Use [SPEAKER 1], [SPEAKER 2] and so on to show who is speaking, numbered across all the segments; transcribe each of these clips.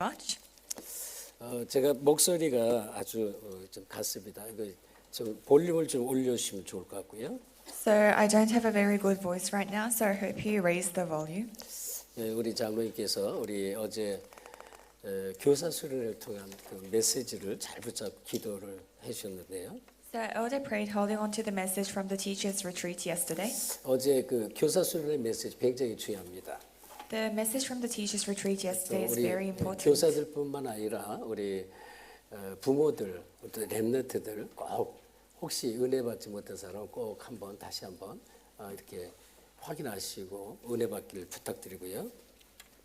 [SPEAKER 1] much.
[SPEAKER 2] 제가 목소리가 아주 좀 갔습니다. 이거 좀 볼륨을 좀 올려주시면 좋을 것 같고요.
[SPEAKER 1] So I don't have a very good voice right now, so I hope you raise the volume.
[SPEAKER 2] 우리 장로님께서 우리 어제 교사 수련을 통한 그 메시지를 잘 붙잡고 기도를 해주셨는데요.
[SPEAKER 1] So Elder prayed holding on to the message from the teachers retreat yesterday.
[SPEAKER 2] 어제 그 교사 수련의 메시지 굉장히 중요합니다.
[SPEAKER 1] The message from the teachers retreat yesterday is
[SPEAKER 2] 우리
[SPEAKER 1] very important.
[SPEAKER 2] 교사들뿐만 아니라 우리 부모들, 또 렘넌트들 꼭 혹시 은혜 받지 못한 사람 꼭 한번 다시 한번 이렇게 확인하시고 은혜 받기를 부탁드리고요.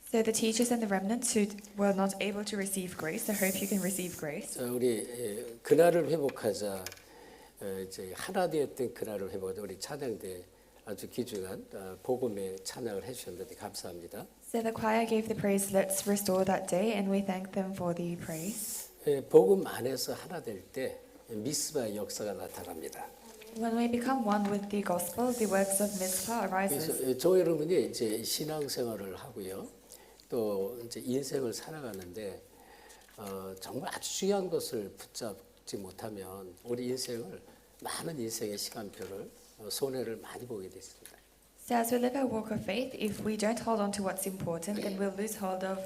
[SPEAKER 1] So the teachers and the remnants who were not able to receive grace, I hope you can receive grace.
[SPEAKER 2] 자, 우리 그날을 회복하자. 이제 하나 되었던 그날을 회복하자. 우리 찬양대 아주 귀중한 복음의 찬양을 해주셨는데 감사합니다.
[SPEAKER 1] So the choir gave the praise, let's restore that day, and we thank them for the praise.
[SPEAKER 2] 복음 안에서 하나 될 때 미스바의 역사가 나타납니다.
[SPEAKER 1] When we become one with the gospel, the works of Mizpah arises.
[SPEAKER 2] 그래서 저 여러분이 이제 신앙생활을 하고요, 또 이제 인생을 살아가는데 정말 아주 중요한 것을 붙잡지 못하면 우리 인생을 많은 인생의 시간표를 손해를 많이 보게 됐습니다.
[SPEAKER 1] So as we live our walk of faith, if we don't hold on to what's important, then we'll lose hold of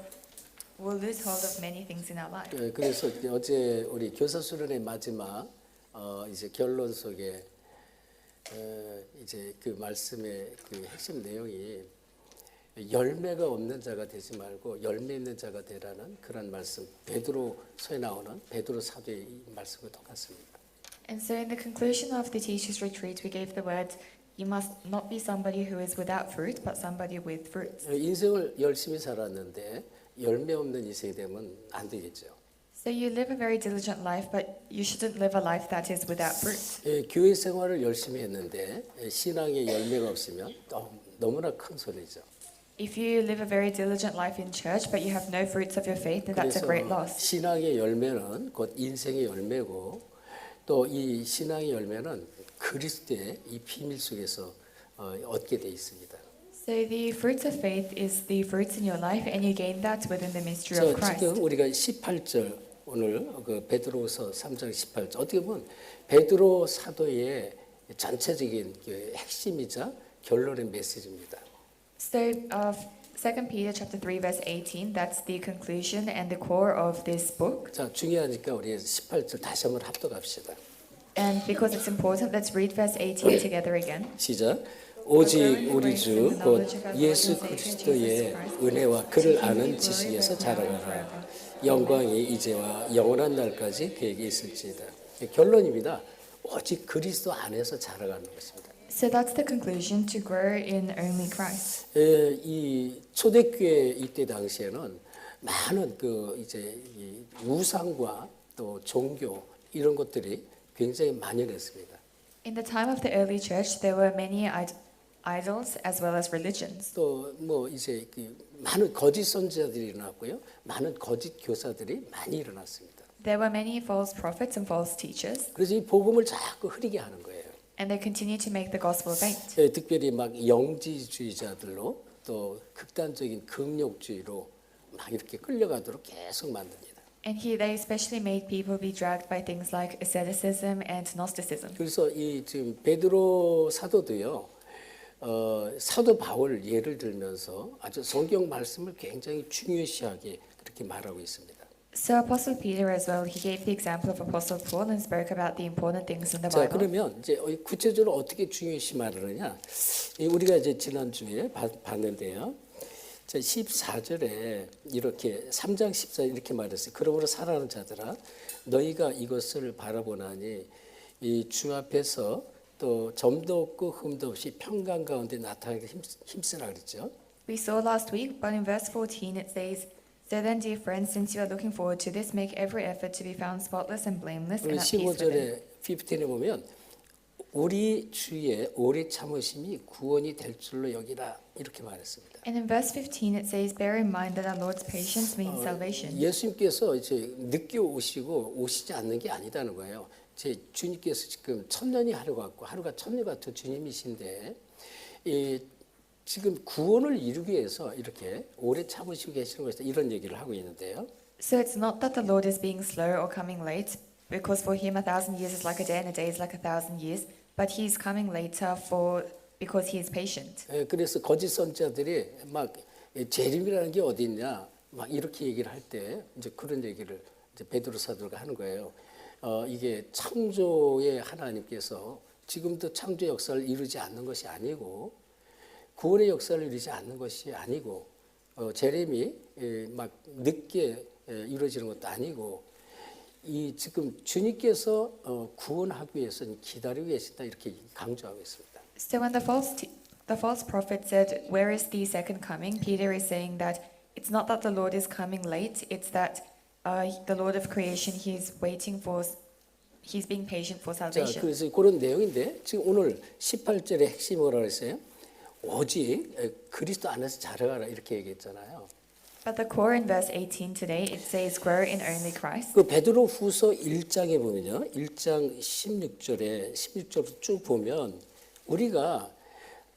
[SPEAKER 1] many things in our life.
[SPEAKER 2] 그래서 어제 우리 교사 수련의 마지막 이제 결론 속에 이제 그 말씀의 그 핵심 내용이 열매가 없는 자가 되지 말고 열매 있는 자가 되라는 그런 말씀, 베드로서에 나오는 베드로 사도의 이 말씀과 똑같습니다.
[SPEAKER 1] And so in the conclusion of the teachers retreat, we gave the word, you must not be somebody who is without fruit, but somebody with fruit.
[SPEAKER 2] 인생을 열심히 살았는데 열매 없는 인생이 되면 안 되겠죠.
[SPEAKER 1] So you live a very diligent life, but you shouldn't live a life that is without fruit.
[SPEAKER 2] 교회 생활을 열심히 했는데 신앙에 열매가 없으면 너무나 큰 손해죠.
[SPEAKER 1] If you live a very diligent life in church, but you have no fruits of your faith, then that's a great loss.
[SPEAKER 2] 신앙의 열매는 곧 인생의 열매고 또 이 신앙의 열매는 그리스도의 이 비밀 속에서 얻게 돼 있습니다.
[SPEAKER 1] So the fruits of faith is the fruits in your life, and you gain that within the mystery of Christ.
[SPEAKER 2] 지금 우리가 18절 오늘 그 베드로서 3장 18절 어떻게 보면 베드로 사도의 전체적인 핵심이자 결론의 메시지입니다.
[SPEAKER 1] So 2 Peter chapter 3 verse 18, that's the conclusion and the core of this book.
[SPEAKER 2] 자, 중요하니까 우리 18절 다시 한번 합독합시다.
[SPEAKER 1] And because it's important, let's read verse 18 together again.
[SPEAKER 2] 시작. 오직 우리 주 곧 예수 그리스도의 은혜와 그를 아는 지식에서 자라가라. 영광이 이제와 영원한 날까지 그에게 있을지어다. 결론입니다. 오직 그리스도 안에서 자라가는 것입니다.
[SPEAKER 1] So that's the conclusion, to grow in only Christ.
[SPEAKER 2] 이 초대교회 이때 당시에는 많은 그 이제 이 우상과 또 종교 이런 것들이 굉장히 만연했습니다.
[SPEAKER 1] In the time of the early church, there were many idols as well as religions.
[SPEAKER 2] 또 뭐 이제 많은 거짓 선지자들이 일어났고요, 많은 거짓 교사들이 많이 일어났습니다.
[SPEAKER 1] There were many false prophets and false teachers,
[SPEAKER 2] 그래서 이 복음을 자꾸 흐리게 하는 거예요.
[SPEAKER 1] and they continue to make the gospel vain.
[SPEAKER 2] 특별히 막 영지주의자들로 또 극단적인 금욕주의로 막 이렇게 끌려가도록 계속 만듭니다.
[SPEAKER 1] And here they especially made people be dragged by things like asceticism and Gnosticism.
[SPEAKER 2] 그래서 이 지금 베드로 사도도요, 사도 바울 예를 들면서 아주 성경 말씀을 굉장히 중요시하게 그렇게 말하고 있습니다.
[SPEAKER 1] So Apostle Peter as well, he gave the example of Apostle Paul and spoke about the important things in the
[SPEAKER 2] 자,
[SPEAKER 1] Bible.
[SPEAKER 2] 그러면 이제 구체적으로 어떻게 중요시 말하느냐? 우리가 이제 지난주에 봤는데요. 자, 14절에 이렇게 3장 14절 이렇게 말했어요. 그러므로 사랑하는 자들아, 너희가 이것을 바라보나니 이 주 앞에서 또 점도 없고 흠도 없이 평강 가운데 나타나기 힘쓰라 그랬죠.
[SPEAKER 1] We saw last week, but in verse 14 it says, So then, dear friends, since you are looking forward to this, make every effort to be found spotless and blameless and at peace with him.
[SPEAKER 2] 15절에 15에 보면 우리 주의 오래 참으심이 구원이 될 줄로 여기라 이렇게 말했습니다.
[SPEAKER 1] And in verse 15 it says, Bear in mind that our Lord's patience means salvation.
[SPEAKER 2] 예수님께서 이제 늦게 오시지 않는 게 아니다는 거예요. 제 주님께서 지금 천년이 하루 같고 하루가 천년 같은 주님이신데 지금 구원을 이루기 위해서 이렇게 오래 참으시고 계시는 것이다. 이런 얘기를 하고 있는데요.
[SPEAKER 1] So it's not that the Lord is being slow or coming late, because for him 1,000 years is like a day and a day is like 1,000 years, but he's coming later because he is patient.
[SPEAKER 2] 그래서 거짓 선지자들이 막 재림이라는 게 어디 있냐 막 이렇게 얘기를 할 때 이제 그런 얘기를 이제 베드로 사도가 하는 거예요. 이게 창조의 하나님께서 지금도 창조 역사를 이루지 않는 것이 아니고 구원의 역사를 이루지 않는 것이 아니고 재림이 막 늦게 이루어지는 것도 아니고 이 지금 주님께서 구원하기 위해서 기다리고 계신다 이렇게 강조하고 있습니다.
[SPEAKER 1] So when the false prophet said, "Where is the second coming?" Peter is saying that it's not that the Lord is coming late; it's that the Lord of creation, he's being patient for
[SPEAKER 2] 자,
[SPEAKER 1] salvation.
[SPEAKER 2] 그래서 그런 내용인데 지금 오늘 18절의 핵심이 뭐라고 했어요? 오직 그리스도 안에서 자라가라 이렇게 얘기했잖아요.
[SPEAKER 1] But the core in verse 18 today, it says, "Grow in only Christ."
[SPEAKER 2] 그 베드로후서 1장에 보면요. 1장 16절부터 쭉 보면 우리가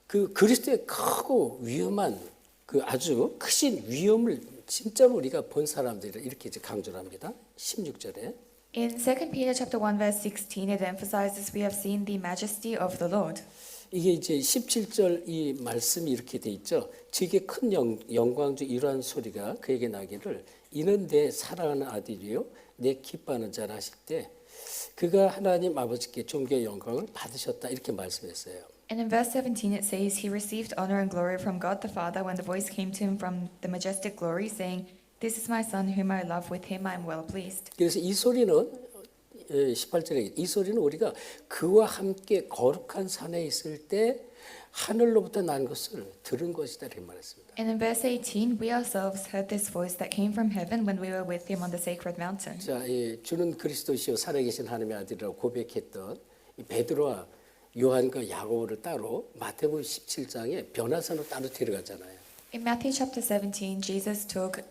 [SPEAKER 2] 그 그리스도의 크고 위험한 그 아주 크신 위험을 진짜로 우리가 본 사람들이 이렇게 이제 강조를 합니다. 16절에.
[SPEAKER 1] In 2 Peter chapter 1 verse 16, it emphasizes we have seen the majesty of the Lord.
[SPEAKER 2] 이게 이제 17절 이 말씀이 이렇게 돼 있죠. 제게 큰 영광 중 이러한 소리가 그에게 나기를 이는 내 사랑하는 아들이요 내 기뻐하는 자라 하실 때 그가 하나님 아버지께 존귀의 영광을 받으셨다 이렇게 말씀했어요.
[SPEAKER 1] And in verse 17 it says, "He received honor and glory from God the Father when the voice came to him from the majestic glory, saying, This is my son whom I love, with him I am well pleased."
[SPEAKER 2] 그래서 이 소리는 18절에 이 소리는 우리가 그와 함께 거룩한 산에 있을 때 하늘로부터 난 것을 들은 것이다 이렇게 말했습니다.
[SPEAKER 1] And in verse 18, we ourselves heard this voice that came from heaven when we were with him on the sacred mountain.
[SPEAKER 2] 자, 주는 그리스도시요 살아계신 하나님의 아들이라고 고백했던 이 베드로와 요한과 야고보를 따로 마태복음 17장에 변화산으로 따로 데려가잖아요.
[SPEAKER 1] In Matthew chapter 17, Jesus took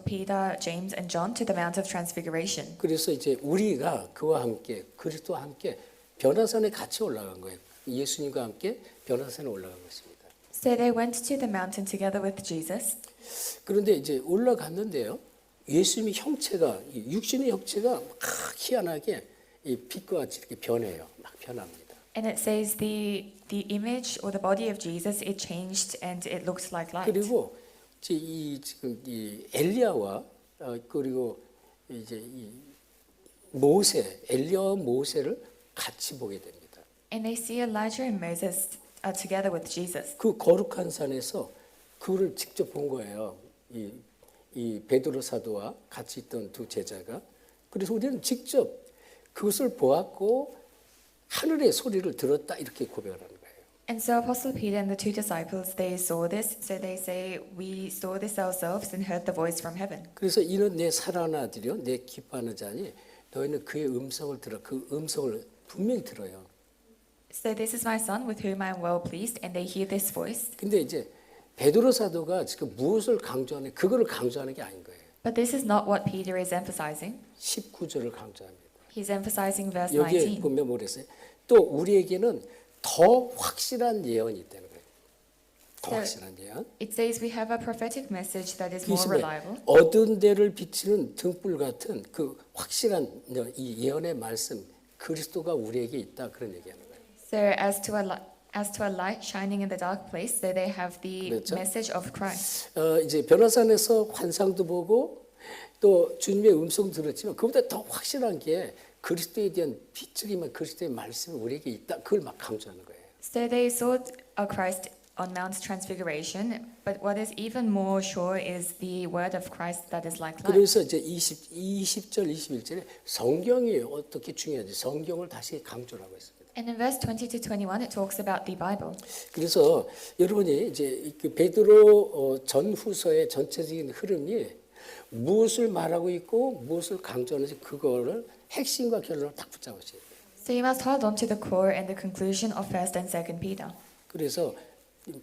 [SPEAKER 1] Peter, James, and John to the Mount of Transfiguration.
[SPEAKER 2] 그래서 이제 우리가 그와 함께 그리스도와 함께 변화산에 같이 올라간 거예요. 예수님과 함께 변화산에 올라간 것입니다.
[SPEAKER 1] So they went to the mountain together with Jesus.
[SPEAKER 2] 그런데 이제 올라갔는데요. 예수님의 형체가 육신의 형체가 막 희한하게 이 빛과 같이 이렇게 변해요. 막 변합니다.
[SPEAKER 1] And it says the image or the body of Jesus, it changed and it looked like light.
[SPEAKER 2] 그리고 지금 이 엘리야와 그리고 이제 이 엘리야와 모세를 같이 보게 됩니다.
[SPEAKER 1] And they see Elijah and Moses together with Jesus.
[SPEAKER 2] 그 거룩한 산에서 그를 직접 본 거예요. 이 베드로 사도와 같이 있던 두 제자가. 그래서 우리는 직접 그것을 보았고 하늘의 소리를 들었다 이렇게 고백을 하는 거예요.
[SPEAKER 1] And so Apostle Peter and the two disciples, they saw this. So they say, "We saw this ourselves and heard the voice from heaven."
[SPEAKER 2] 그래서 이는 내 사랑하는 아들이요 내 기뻐하는 자니 너희는 그의 음성을 들어. 그 음성을 분명히 들어요.
[SPEAKER 1] So this is my son with whom I am well pleased, and they hear this voice.
[SPEAKER 2] 근데 이제 베드로 사도가 지금 무엇을 강조하는 그거를 강조하는 게 아닌 거예요.
[SPEAKER 1] But this is not what Peter is emphasizing.
[SPEAKER 2] 19절을 강조합니다.
[SPEAKER 1] He's emphasizing verse
[SPEAKER 2] 여기에
[SPEAKER 1] 19.
[SPEAKER 2] 보면 뭐랬어요? 또 우리에게는 더 확실한 예언이 있다는 거예요. 더 확실한 예언.
[SPEAKER 1] It says we have a prophetic message that is more
[SPEAKER 2] 그것이
[SPEAKER 1] reliable.
[SPEAKER 2] 어두운 데를 비치는 등불 같은 그 확실한 이 예언의 말씀 그리스도가 우리에게 있다 그런 얘기하는 거예요.
[SPEAKER 1] So as to a light shining in the dark place, so they have the
[SPEAKER 2] 그렇죠?
[SPEAKER 1] message of Christ.
[SPEAKER 2] 이제 변화산에서 환상도 보고 또 주님의 음성 들었지만 그보다 더 확실한 게 그리스도에 대한 비추기만 그리스도의 말씀이 우리에게 있다. 그걸 막 강조하는 거예요.
[SPEAKER 1] So they saw a Christ on Mount Transfiguration, but what is even more sure is the word of Christ that is like light.
[SPEAKER 2] 그래서 이제 20절, 21절에 성경이 어떻게 중요한지 성경을 다시 강조를 하고 있습니다.
[SPEAKER 1] And in verse 20 to 21, it talks about the Bible.
[SPEAKER 2] 그래서 여러분이 이제 그 베드로 전후서의 전체적인 흐름이 무엇을 말하고 있고 무엇을 강조하는지 그거를 핵심과 결론을 딱 붙잡으셔야 돼요.
[SPEAKER 1] So you must hold on to the core and the conclusion of 1st and 2nd Peter.
[SPEAKER 2] 그래서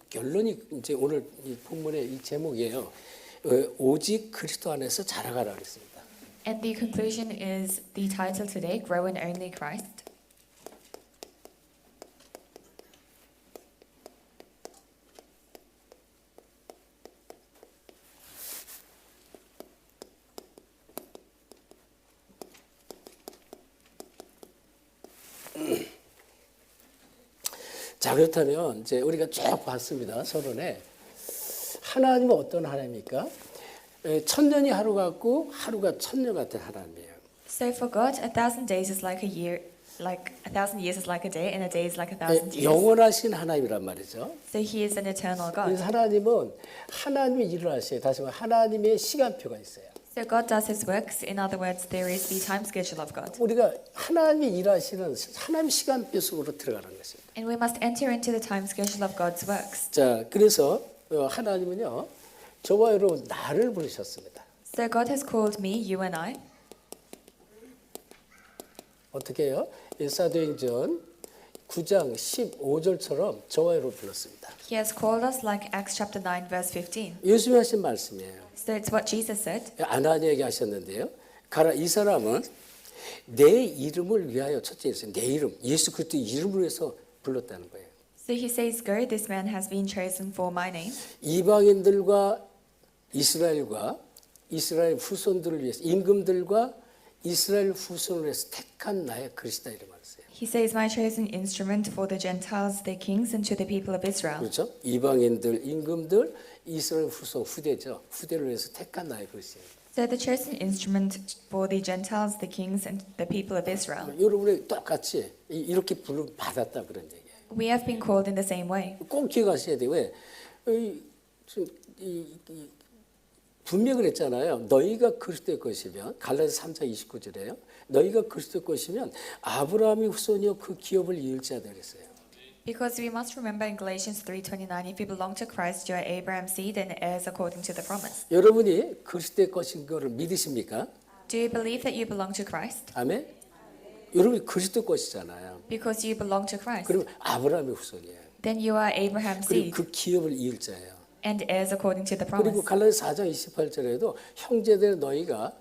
[SPEAKER 2] 결론이 이제 오늘 이 본문의 이 제목이에요. 오직 그리스도 안에서 자라가라 그랬습니다.
[SPEAKER 1] And the conclusion is the title today, Grow in Only Christ.
[SPEAKER 2] 자, 그렇다면 이제 우리가 쭉 봤습니다. 서론에 하나님은 어떤 하나님입니까? 천년이 하루 같고 하루가 천년 같은 하나님이에요.
[SPEAKER 1] So for God, 1,000 days is like a year, like 1,000 years is like a day, and a day is like 1,000 years.
[SPEAKER 2] 영원하신 하나님이란 말이죠.
[SPEAKER 1] So He is an eternal God.
[SPEAKER 2] 그래서 하나님은 하나님의 일을 하셔요. 다시 말해 하나님의 시간표가 있어요.
[SPEAKER 1] So God does His works. In other words, there is the time schedule of God.
[SPEAKER 2] 우리가 하나님이 일하시는 하나님 시간표 속으로 들어가는 것입니다.
[SPEAKER 1] And we must enter into the time schedule of God's works.
[SPEAKER 2] 자, 그래서 하나님은요, 저와 여러분 나를 부르셨습니다.
[SPEAKER 1] So God has called me, you and I.
[SPEAKER 2] 어떻게 해요? 사도행전 9장 15절처럼 저와 여러분 불렀습니다.
[SPEAKER 1] He has called us like Acts chapter 9 verse 15.
[SPEAKER 2] 예수님이 하신 말씀이에요.
[SPEAKER 1] So it's what Jesus said.
[SPEAKER 2] 아나니에게 하셨는데요. 가라, 이 사람은 내 이름을 위하여 첫째 했어요. 내 이름, 예수 그리스도 이름을 위해서 불렀다는 거예요.
[SPEAKER 1] So he says, go, this man has been chosen for my name.
[SPEAKER 2] 이방인들과 이스라엘과 이스라엘 후손들을 위해서 임금들과 이스라엘 후손을 위해서 택한 나의 그리스다 이름 말했어요.
[SPEAKER 1] He says, my chosen instrument for the Gentiles, their kings, and to the people of Israel.
[SPEAKER 2] 그렇죠? 이방인들, 임금들, 이스라엘 후손, 후대죠. 후대를 위해서 택한 나의 그리스다.
[SPEAKER 1] So the chosen instrument for the Gentiles, the kings, and the people of Israel.
[SPEAKER 2] 여러분이 똑같이 이렇게 부름 받았다 그런 얘기예요.
[SPEAKER 1] We have been called in the same way.
[SPEAKER 2] 꼭 기억하셔야 돼요. 왜? 분명히 그랬잖아요. 너희가 그리스도의 것이면 갈라디아 3장 29절에요. 너희가 그리스도의 것이면 아브라함의 후손이요 그 기업을 이을 자다 그랬어요.
[SPEAKER 1] Because we must remember in Galatians 3:29, if you belong to Christ, you are Abraham's seed and heirs according to the promise.
[SPEAKER 2] 여러분이 그리스도의 것인 것을 믿으십니까?
[SPEAKER 1] Do you believe that you belong to Christ?
[SPEAKER 2] 아멘. 여러분이 그리스도 것이잖아요.
[SPEAKER 1] Because you belong to Christ.
[SPEAKER 2] 그럼 아브라함의 후손이에요.
[SPEAKER 1] Then you are Abraham's
[SPEAKER 2] 그리고
[SPEAKER 1] seed
[SPEAKER 2] 그 기업을 이을 자예요.
[SPEAKER 1] and heirs according to the
[SPEAKER 2] 그리고
[SPEAKER 1] promise.
[SPEAKER 2] 갈라디아 4장 28절에도 형제들 너희가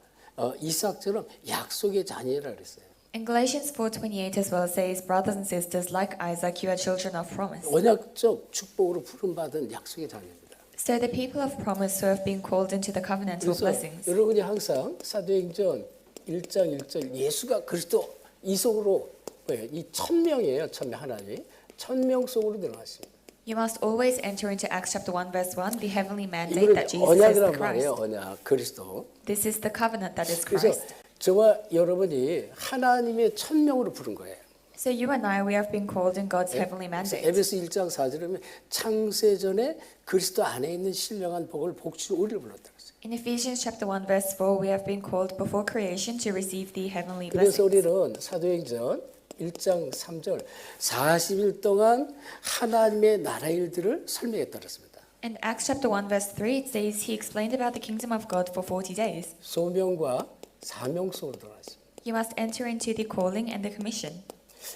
[SPEAKER 2] 이삭처럼 약속의 자녀라 그랬어요.
[SPEAKER 1] In Galatians 4:28 as well says, brothers and sisters, like Isaac, you are children of promise.
[SPEAKER 2] 언약적 축복으로 부름받은 약속의 자녀입니다.
[SPEAKER 1] So the people of promise who have been called into the covenantal
[SPEAKER 2] 그래서
[SPEAKER 1] blessings.
[SPEAKER 2] 여러분이 항상 사도행전 1장 1절 예수가 그리스도 이 속으로 이 1000명이에요. 1000명 하나님 1000명 속으로 들어가십니다.
[SPEAKER 1] You must always enter into Acts chapter 1 verse 1, the heavenly mandate
[SPEAKER 2] 이거는
[SPEAKER 1] that Jesus is the
[SPEAKER 2] 언약이란
[SPEAKER 1] Christ.
[SPEAKER 2] 말이에요. 언약 그리스도.
[SPEAKER 1] This is the covenant that is
[SPEAKER 2] 그래서
[SPEAKER 1] Christ.
[SPEAKER 2] 저와 여러분이 하나님의 1000명으로 부른 거예요.
[SPEAKER 1] So you and I, we have been called in God's heavenly mandate.
[SPEAKER 2] 에베소 1장 4절에 보면 창세전에 그리스도 안에 있는 신령한 복을 복주로 우리를 불렀다 그랬어요.
[SPEAKER 1] In Ephesians chapter 1 verse 4, we have been called before creation to receive the heavenly
[SPEAKER 2] 그래서
[SPEAKER 1] blessings.
[SPEAKER 2] 우리는 사도행전 1장 3절 40일 동안 하나님의 나라 일들을 설명했다 그랬습니다.
[SPEAKER 1] In Acts chapter 1 verse 3, it says he explained about the kingdom of God for 40 days.
[SPEAKER 2] 소명과 사명 속으로 들어갔습니다.
[SPEAKER 1] You must enter into the calling and the commission.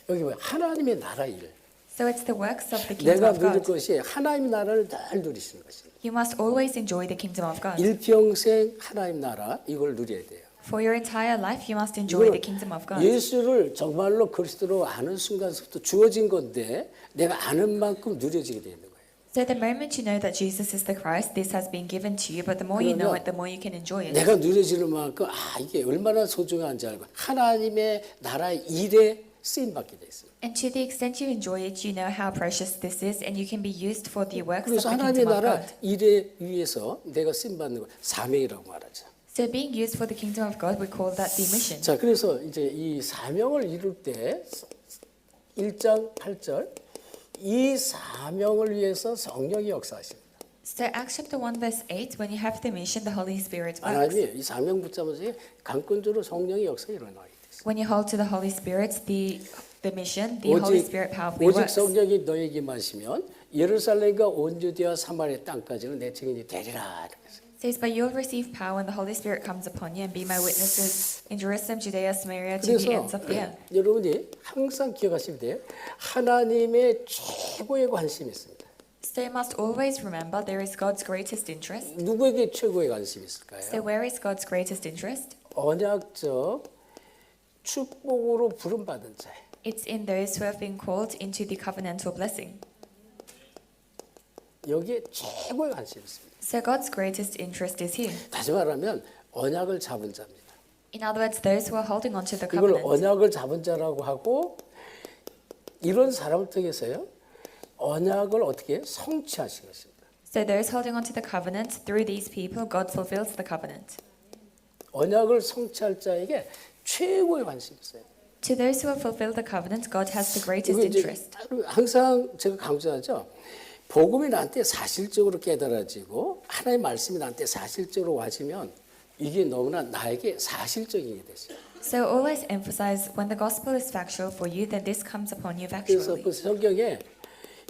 [SPEAKER 2] 여기 뭐야? 하나님의 나라 일.
[SPEAKER 1] So it's the works of the kingdom
[SPEAKER 2] 내가
[SPEAKER 1] of
[SPEAKER 2] 누릴
[SPEAKER 1] God.
[SPEAKER 2] 것이 하나님의 나라를 늘 누리시는 것입니다.
[SPEAKER 1] You must always enjoy the kingdom of God.
[SPEAKER 2] 일평생 하나님 나라 이걸 누려야 돼요.
[SPEAKER 1] For your entire life, you must enjoy
[SPEAKER 2] 이거는
[SPEAKER 1] the kingdom of God.
[SPEAKER 2] 예수를 정말로 그리스도로 아는 순간부터 주어진 건데 내가 아는 만큼 누려지게 되는 거예요.
[SPEAKER 1] So the moment you know that Jesus is the Christ, this has been given to you, but the more you know it, the more you can enjoy it.
[SPEAKER 2] 내가 누려지는 만큼 이게 얼마나 소중한지 알고 하나님의 나라의 일에 쓰임 받게 돼 있어요.
[SPEAKER 1] And to the extent you enjoy it, you know how precious this is, and you can be used for the works of
[SPEAKER 2] 그래서
[SPEAKER 1] the
[SPEAKER 2] 하나님의
[SPEAKER 1] kingdom of
[SPEAKER 2] 나라
[SPEAKER 1] God.
[SPEAKER 2] 일에 위해서 내가 쓰임 받는 거 사명이라고 말하죠.
[SPEAKER 1] So being used for the kingdom of God, we call that the mission.
[SPEAKER 2] 자, 그래서 이제 이 사명을 이룰 때 1장 8절 이 사명을 위해서 성령이 역사하십니다.
[SPEAKER 1] So Acts chapter 1 verse 8, when you have the mission, the Holy Spirit works.
[SPEAKER 2] 하나님이 이 사명 붙잡으면서 강권적으로 성령의 역사 일어나게 됐어요.
[SPEAKER 1] When you hold to the Holy Spirit, the mission, the Holy Spirit powerfully
[SPEAKER 2] 오직
[SPEAKER 1] works.
[SPEAKER 2] 성령이 너에게 마시면 예루살렘과 온 유대와 사마리아 땅까지는 내 증인이 되리라.
[SPEAKER 1] It says, but you'll receive power when the Holy Spirit comes upon you and be my witnesses in Jerusalem, Judea, Samaria, to the
[SPEAKER 2] 그래서
[SPEAKER 1] ends of the earth.
[SPEAKER 2] 여러분이 항상 기억하시면 돼요. 하나님의 최고의 관심이 있습니다.
[SPEAKER 1] So you must always remember there is God's greatest interest.
[SPEAKER 2] 누구에게 최고의 관심이 있을까요?
[SPEAKER 1] So where is God's greatest interest?
[SPEAKER 2] 언약적 축복으로 부름받은 자예요.
[SPEAKER 1] It's in those who have been called into the covenantal blessing.
[SPEAKER 2] 여기에 최고의 관심이 있습니다.
[SPEAKER 1] So God's greatest interest is here.
[SPEAKER 2] 다시 말하면 언약을 잡은 자입니다.
[SPEAKER 1] In other words, those who are holding on to the
[SPEAKER 2] 이걸
[SPEAKER 1] covenant.
[SPEAKER 2] 언약을 잡은 자라고 하고 이런 사람을 통해서요. 언약을 어떻게 성취하신 것입니다.
[SPEAKER 1] So those holding on to the covenant, through these people, God fulfills the covenant.
[SPEAKER 2] 언약을 성취할 자에게 최고의 관심이 있어요.
[SPEAKER 1] To those who have fulfilled the covenant, God has the greatest
[SPEAKER 2] 이거 이제
[SPEAKER 1] interest.
[SPEAKER 2] 항상 제가 강조하죠. 복음이 나한테 사실적으로 깨달아지고 하나님의 말씀이 나한테 사실적으로 와지면 이게 너무나 나에게 사실적인 게 됐어요.
[SPEAKER 1] So always emphasize when the gospel is factual for you, then this comes upon you
[SPEAKER 2] 그래서
[SPEAKER 1] factually.
[SPEAKER 2] 그 성경에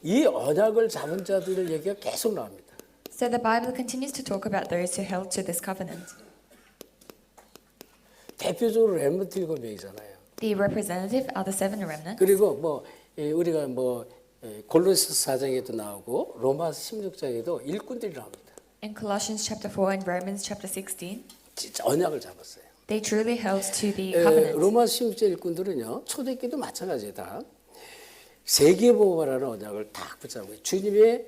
[SPEAKER 2] 이 언약을 잡은 자들의 얘기가 계속 나옵니다.
[SPEAKER 1] So the Bible continues to talk about those who held to this covenant.
[SPEAKER 2] 대표적으로 렘넌트 7명이잖아요.
[SPEAKER 1] The representative are the seven remnants.
[SPEAKER 2] 그리고 우리가 골로새 4장에도 나오고 로마서 16장에도 일꾼들이 나옵니다.
[SPEAKER 1] In Colossians chapter 4 and Romans chapter 16,
[SPEAKER 2] 진짜 언약을 잡았어요.
[SPEAKER 1] they truly held to the covenant.
[SPEAKER 2] 로마서 16장 일꾼들은요. 초대교도 마찬가지다. 세계보험이라는 언약을 딱 붙잡은 거예요. 주님의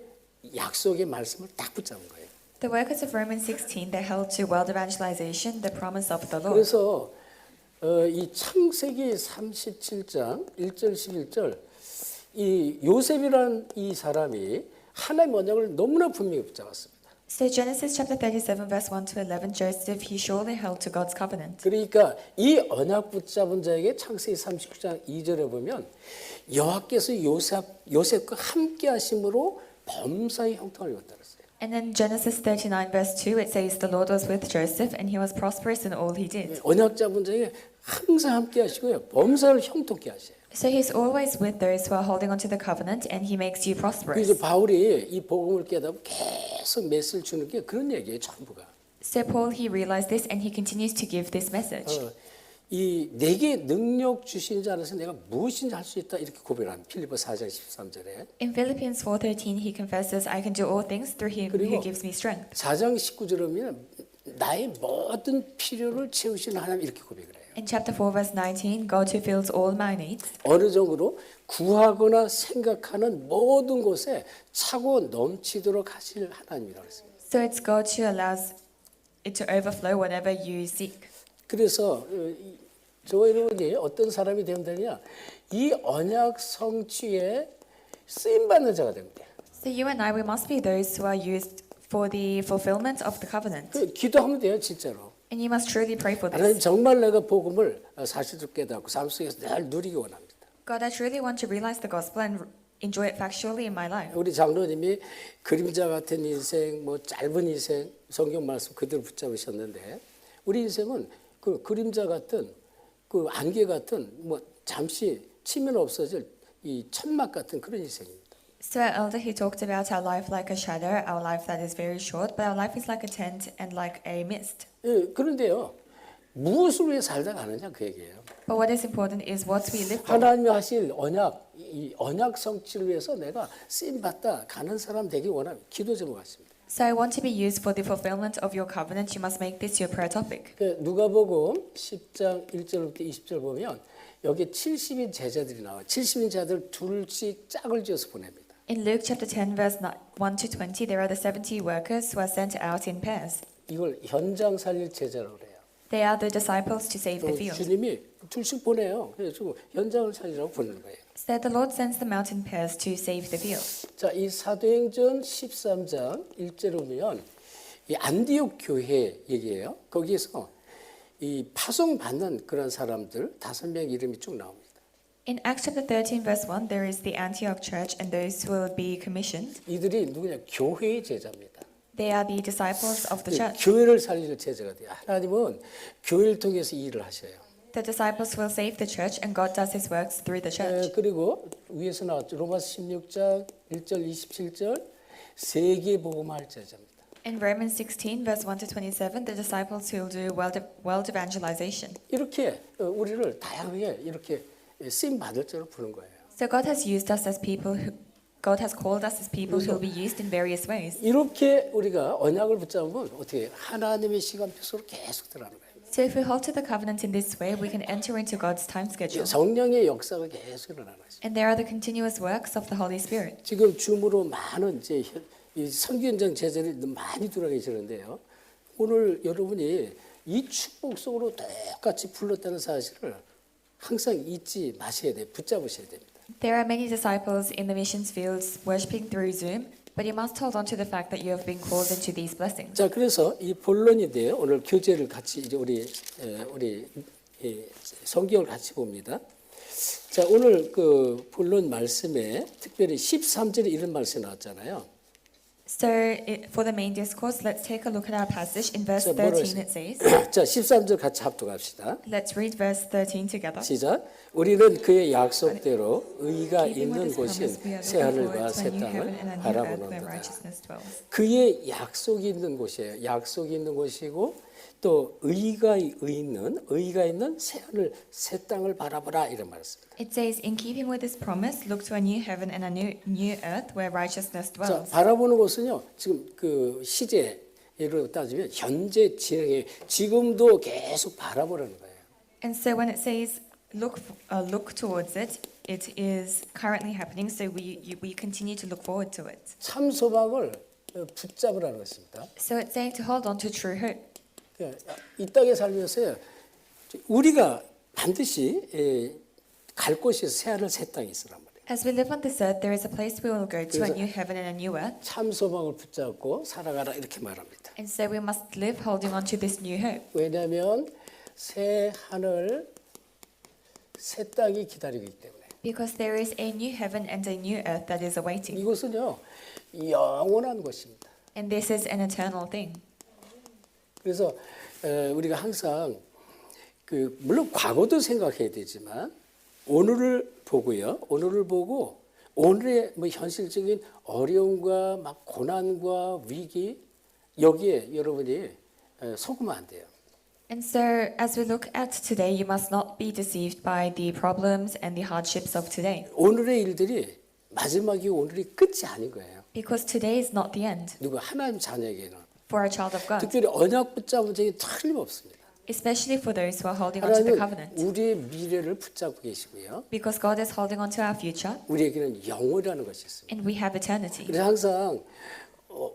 [SPEAKER 2] 약속의 말씀을 딱 붙잡은 거예요.
[SPEAKER 1] The workers of Romans 16, they held to world evangelization, the promise of the Lord.
[SPEAKER 2] 그래서 이 창세기 37장 1절 11절 이 요셉이라는 이 사람이 하나님의 언약을 너무나 분명히 붙잡았습니다.
[SPEAKER 1] So Genesis chapter 37 verse 1 to 11, Joseph, he surely held to God's covenant.
[SPEAKER 2] 그러니까 이 언약 붙잡은 자에게 창세기 39장 2절에 보면 여호와께서 요셉과 함께 하심으로 범사의 형통을 이뤘다 그랬어요.
[SPEAKER 1] And then Genesis 39 verse 2, it says the Lord was with Joseph and he was prosperous in all he did.
[SPEAKER 2] 언약 잡은 자에게 항상 함께 하시고요. 범사를 형통케 하셔요.
[SPEAKER 1] So he's always with those who are holding on to the covenant and he makes you
[SPEAKER 2] 그래서
[SPEAKER 1] prosperous.
[SPEAKER 2] 바울이 이 복음을 깨닫고 계속 메시지를 주는 게 그런 얘기예요. 전부가.
[SPEAKER 1] So Paul, he realized this and he continues to give this message.
[SPEAKER 2] 이 내게 능력 주신 자 안에서 내가 무엇인지 할 수 있다 이렇게 고백합니다. 필리포 4장 13절에.
[SPEAKER 1] In Philippians 4:13, he confesses, I can do all things through him who
[SPEAKER 2] 그리고
[SPEAKER 1] gives me strength.
[SPEAKER 2] 4장 19절에 보면 나의 모든 필요를 채우시는 하나님 이렇게 고백을 해요.
[SPEAKER 1] In chapter 4 verse 19, God who fills all my needs.
[SPEAKER 2] 어느 정도로 구하거나 생각하는 모든 곳에 차고 넘치도록 하실 하나님이라고 했습니다.
[SPEAKER 1] So it's God who allows it to overflow whatever you seek.
[SPEAKER 2] 그래서 저와 여러분이 어떤 사람이 되면 되냐? 이 언약 성취에 쓰임 받는 자가 됩니다.
[SPEAKER 1] So you and I, we must be those who are used for the fulfillment of the covenant.
[SPEAKER 2] 기도하면 돼요, 진짜로.
[SPEAKER 1] And you must truly pray for
[SPEAKER 2] 하나님
[SPEAKER 1] this.
[SPEAKER 2] 정말 내가 복음을 사실적으로 깨닫고 삶 속에서 늘 누리기 원합니다.
[SPEAKER 1] God, I truly want to realize the gospel and enjoy it factually in my life.
[SPEAKER 2] 우리 장로님이 그림자 같은 인생, 짧은 인생, 성경 말씀 그대로 붙잡으셨는데 우리 인생은 그 그림자 같은 그 안개 같은 잠시 치면 없어질 이 천막 같은 그런 인생입니다.
[SPEAKER 1] So our elder, he talked about our life like a shadow, our life that is very short, but our life is like a tent and like a mist.
[SPEAKER 2] 그런데요. 무엇을 위해 살다 가느냐 그 얘기예요.
[SPEAKER 1] But what is important is what we live for.
[SPEAKER 2] 하나님이 하실 언약, 이 언약 성취를 위해서 내가 쓰임 받다 가는 사람 되기 원합니다. 기도 제목 같습니다.
[SPEAKER 1] So I want to be used for the fulfillment of your covenant. You must make this your prayer topic.
[SPEAKER 2] 누가복음 10장 1절부터 20절 보면 여기 70인 제자들이 나와요. 70인 제자들 둘씩 짝을 지어서 보냅니다.
[SPEAKER 1] In Luke chapter 10 verse 1 to 20, there are the 70 workers who are sent out in pairs.
[SPEAKER 2] 이걸 현장 살릴 제자라고 그래요.
[SPEAKER 1] They are the disciples to save the field.
[SPEAKER 2] 주님이 둘씩 보내요. 그래서 현장을 살리라고 보내는 거예요.
[SPEAKER 1] So the Lord sends them out in pairs to save the field.
[SPEAKER 2] 자, 이 사도행전 13장 1절에 보면 이 안디옥 교회 얘기예요. 거기에서 이 파송받는 그런 사람들 5명 이름이 쭉 나옵니다.
[SPEAKER 1] In Acts chapter 13 verse 1, there is the Antioch church and those who will be commissioned.
[SPEAKER 2] 이들이 누구냐? 교회의 제자입니다.
[SPEAKER 1] They are the disciples of the church.
[SPEAKER 2] 교회를 살릴 제자가 돼요. 하나님은 교회를 통해서 일을 하셔요.
[SPEAKER 1] The disciples will save the church and God does his works through the church.
[SPEAKER 2] 그리고 위에서 나왔죠. 로마서 16장 1절 27절 세계 복음할 제자입니다.
[SPEAKER 1] In Romans 16 verse 1 to 27, the disciples who will do world evangelization.
[SPEAKER 2] 이렇게 우리를 다양하게 이렇게 쓰임 받을 자로 부른 거예요.
[SPEAKER 1] So God has used us as people who God has called us as people who will be used in various ways.
[SPEAKER 2] 이렇게 우리가 언약을 붙잡으면 어떻게 하나님의 시간표 속으로 계속 들어가는 거예요.
[SPEAKER 1] So if we hold to the covenant in this way, we can enter into God's time schedule.
[SPEAKER 2] 성령의 역사가 계속 일어나는 거죠.
[SPEAKER 1] And there are the continuous works of the Holy Spirit.
[SPEAKER 2] 지금 줌으로 많은 이 선교 현장 제자들이 많이 들어와 계시는데요. 오늘 여러분이 이 축복 속으로 똑같이 불렀다는 사실을 항상 잊지 마셔야 돼요. 붙잡으셔야 됩니다.
[SPEAKER 1] There are many disciples in the missions fields worshiping through Zoom, but you must hold on to the fact that you have been called into these blessings.
[SPEAKER 2] 자, 그래서 이 본론인데요. 오늘 교재를 같이 이제 우리 성경을 같이 봅니다. 자, 오늘 그 본론 말씀에 특별히 13절에 이런 말씀이 나왔잖아요.
[SPEAKER 1] So, for the main discourse, let's take a look at our passage. In verse
[SPEAKER 2] 자, 뭐로
[SPEAKER 1] 13, it says,
[SPEAKER 2] 자, 13절 같이 합독합시다.
[SPEAKER 1] let's read verse 13 together.
[SPEAKER 2] 시작. 우리는 그의 약속대로 의가
[SPEAKER 1] Keeping
[SPEAKER 2] 있는
[SPEAKER 1] with this
[SPEAKER 2] 곳인
[SPEAKER 1] promise, we are
[SPEAKER 2] 새
[SPEAKER 1] looking
[SPEAKER 2] 하늘과
[SPEAKER 1] forward to
[SPEAKER 2] 새
[SPEAKER 1] a new heaven
[SPEAKER 2] 땅을
[SPEAKER 1] and a new earth where
[SPEAKER 2] 바라보는도다.
[SPEAKER 1] righteousness dwells.
[SPEAKER 2] 그의 약속이 있는 곳이에요. 약속이 있는 곳이고 또 의가 있는 새 하늘 새 땅을 바라보라 이런 말씀입니다.
[SPEAKER 1] It says, in keeping with this promise, look to a new heaven and a new earth where righteousness
[SPEAKER 2] 자,
[SPEAKER 1] dwells.
[SPEAKER 2] 바라보는 것은요. 지금 그 시제로 따지면 현재 진행에 지금도 계속 바라보라는 거예요.
[SPEAKER 1] And so when it says look towards it, it is currently happening. So we continue to look forward to it.
[SPEAKER 2] 참 소망을 붙잡으라는 것입니다.
[SPEAKER 1] So it's saying to hold on to true hope.
[SPEAKER 2] 이 땅에 살면서 우리가 반드시 갈 곳이 새 하늘 새 땅이 있으란 말이에요.
[SPEAKER 1] As we live on this earth, there is a place we will go to, a
[SPEAKER 2] 그래서-
[SPEAKER 1] new heaven and a new earth.
[SPEAKER 2] 참 소망을 붙잡고 살아가라 이렇게 말합니다.
[SPEAKER 1] And so we must live holding on to this new hope.
[SPEAKER 2] 왜냐하면 새 하늘 새 땅이 기다리고 있기 때문에
[SPEAKER 1] Because there is a new heaven and a new earth that is awaiting.
[SPEAKER 2] 이곳은요 영원한 곳입니다.
[SPEAKER 1] And this is an eternal thing.
[SPEAKER 2] 그래서 우리가 항상 그 물론 과거도 생각해야 되지만 오늘을 보고요. 오늘을 보고 오늘의 뭐 현실적인 어려움과 막 고난과 위기 여기에 여러분이 속으면 안 돼요.
[SPEAKER 1] And so, as we look at today, you must not be deceived by the problems and the hardships of today.
[SPEAKER 2] 오늘의 일들이 마지막이 오늘이 끝이 아닌 거예요.
[SPEAKER 1] Because today is not the end
[SPEAKER 2] 누구 하나님 자녀에게는
[SPEAKER 1] for a child of God,
[SPEAKER 2] 특별히 언약 붙잡은 적이 틀림없습니다.
[SPEAKER 1] especially for those who are holding on to the
[SPEAKER 2] 하나님은
[SPEAKER 1] covenant.
[SPEAKER 2] 우리의 미래를 붙잡고 계시고요.
[SPEAKER 1] Because God is holding on to our future,
[SPEAKER 2] 우리에게는 영원이라는 것이 있습니다.
[SPEAKER 1] and we have eternity.
[SPEAKER 2] 그래서 항상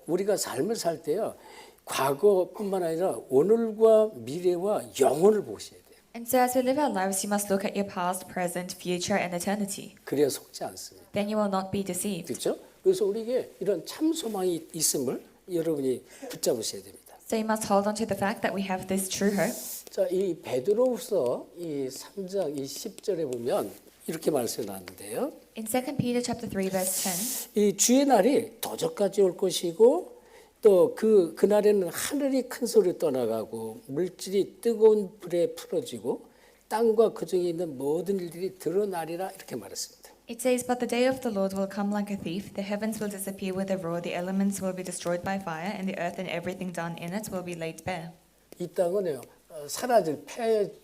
[SPEAKER 2] 우리가 삶을 살 때요. 과거뿐만 아니라 오늘과 미래와 영혼을 보셔야 돼요.
[SPEAKER 1] And so, as we live our lives, you must look at your past, present, future, and eternity.
[SPEAKER 2] 그래야 속지 않습니다.
[SPEAKER 1] Then you will not be deceived.
[SPEAKER 2] 그렇죠? 그래서 우리에게 이런 참 소망이 있음을 여러분이 붙잡으셔야 됩니다.
[SPEAKER 1] So you must hold on to the fact that we have this true hope.
[SPEAKER 2] 자, 이 베드로후서 이 3장 이 10절에 보면 이렇게 말씀이 나왔는데요.
[SPEAKER 1] In 2 Peter chapter 3 verse 10,
[SPEAKER 2] 이 주의 날이 도적까지 올 것이고 또 그날에는 하늘이 큰 소리로 떠나가고 물질이 뜨거운 불에 풀어지고 땅과 그 중에 있는 모든 일들이 드러나리라 이렇게 말했습니다.
[SPEAKER 1] it says, "But the day of the Lord will come like a thief. The heavens will disappear with a roar. The elements will be destroyed by fire, and the earth and everything done in it will be laid bare."
[SPEAKER 2] 이 땅은요 사라질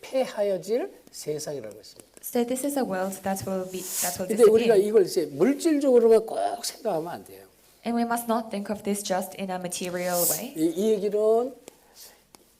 [SPEAKER 2] 폐하여질 세상이라는 것입니다.
[SPEAKER 1] So this is a world that will
[SPEAKER 2] 근데 우리가
[SPEAKER 1] disappear.
[SPEAKER 2] 이걸 이제 물질적으로만 꼭 생각하면 안 돼요.
[SPEAKER 1] And we must not think of this just in a material way.
[SPEAKER 2] 이 얘기는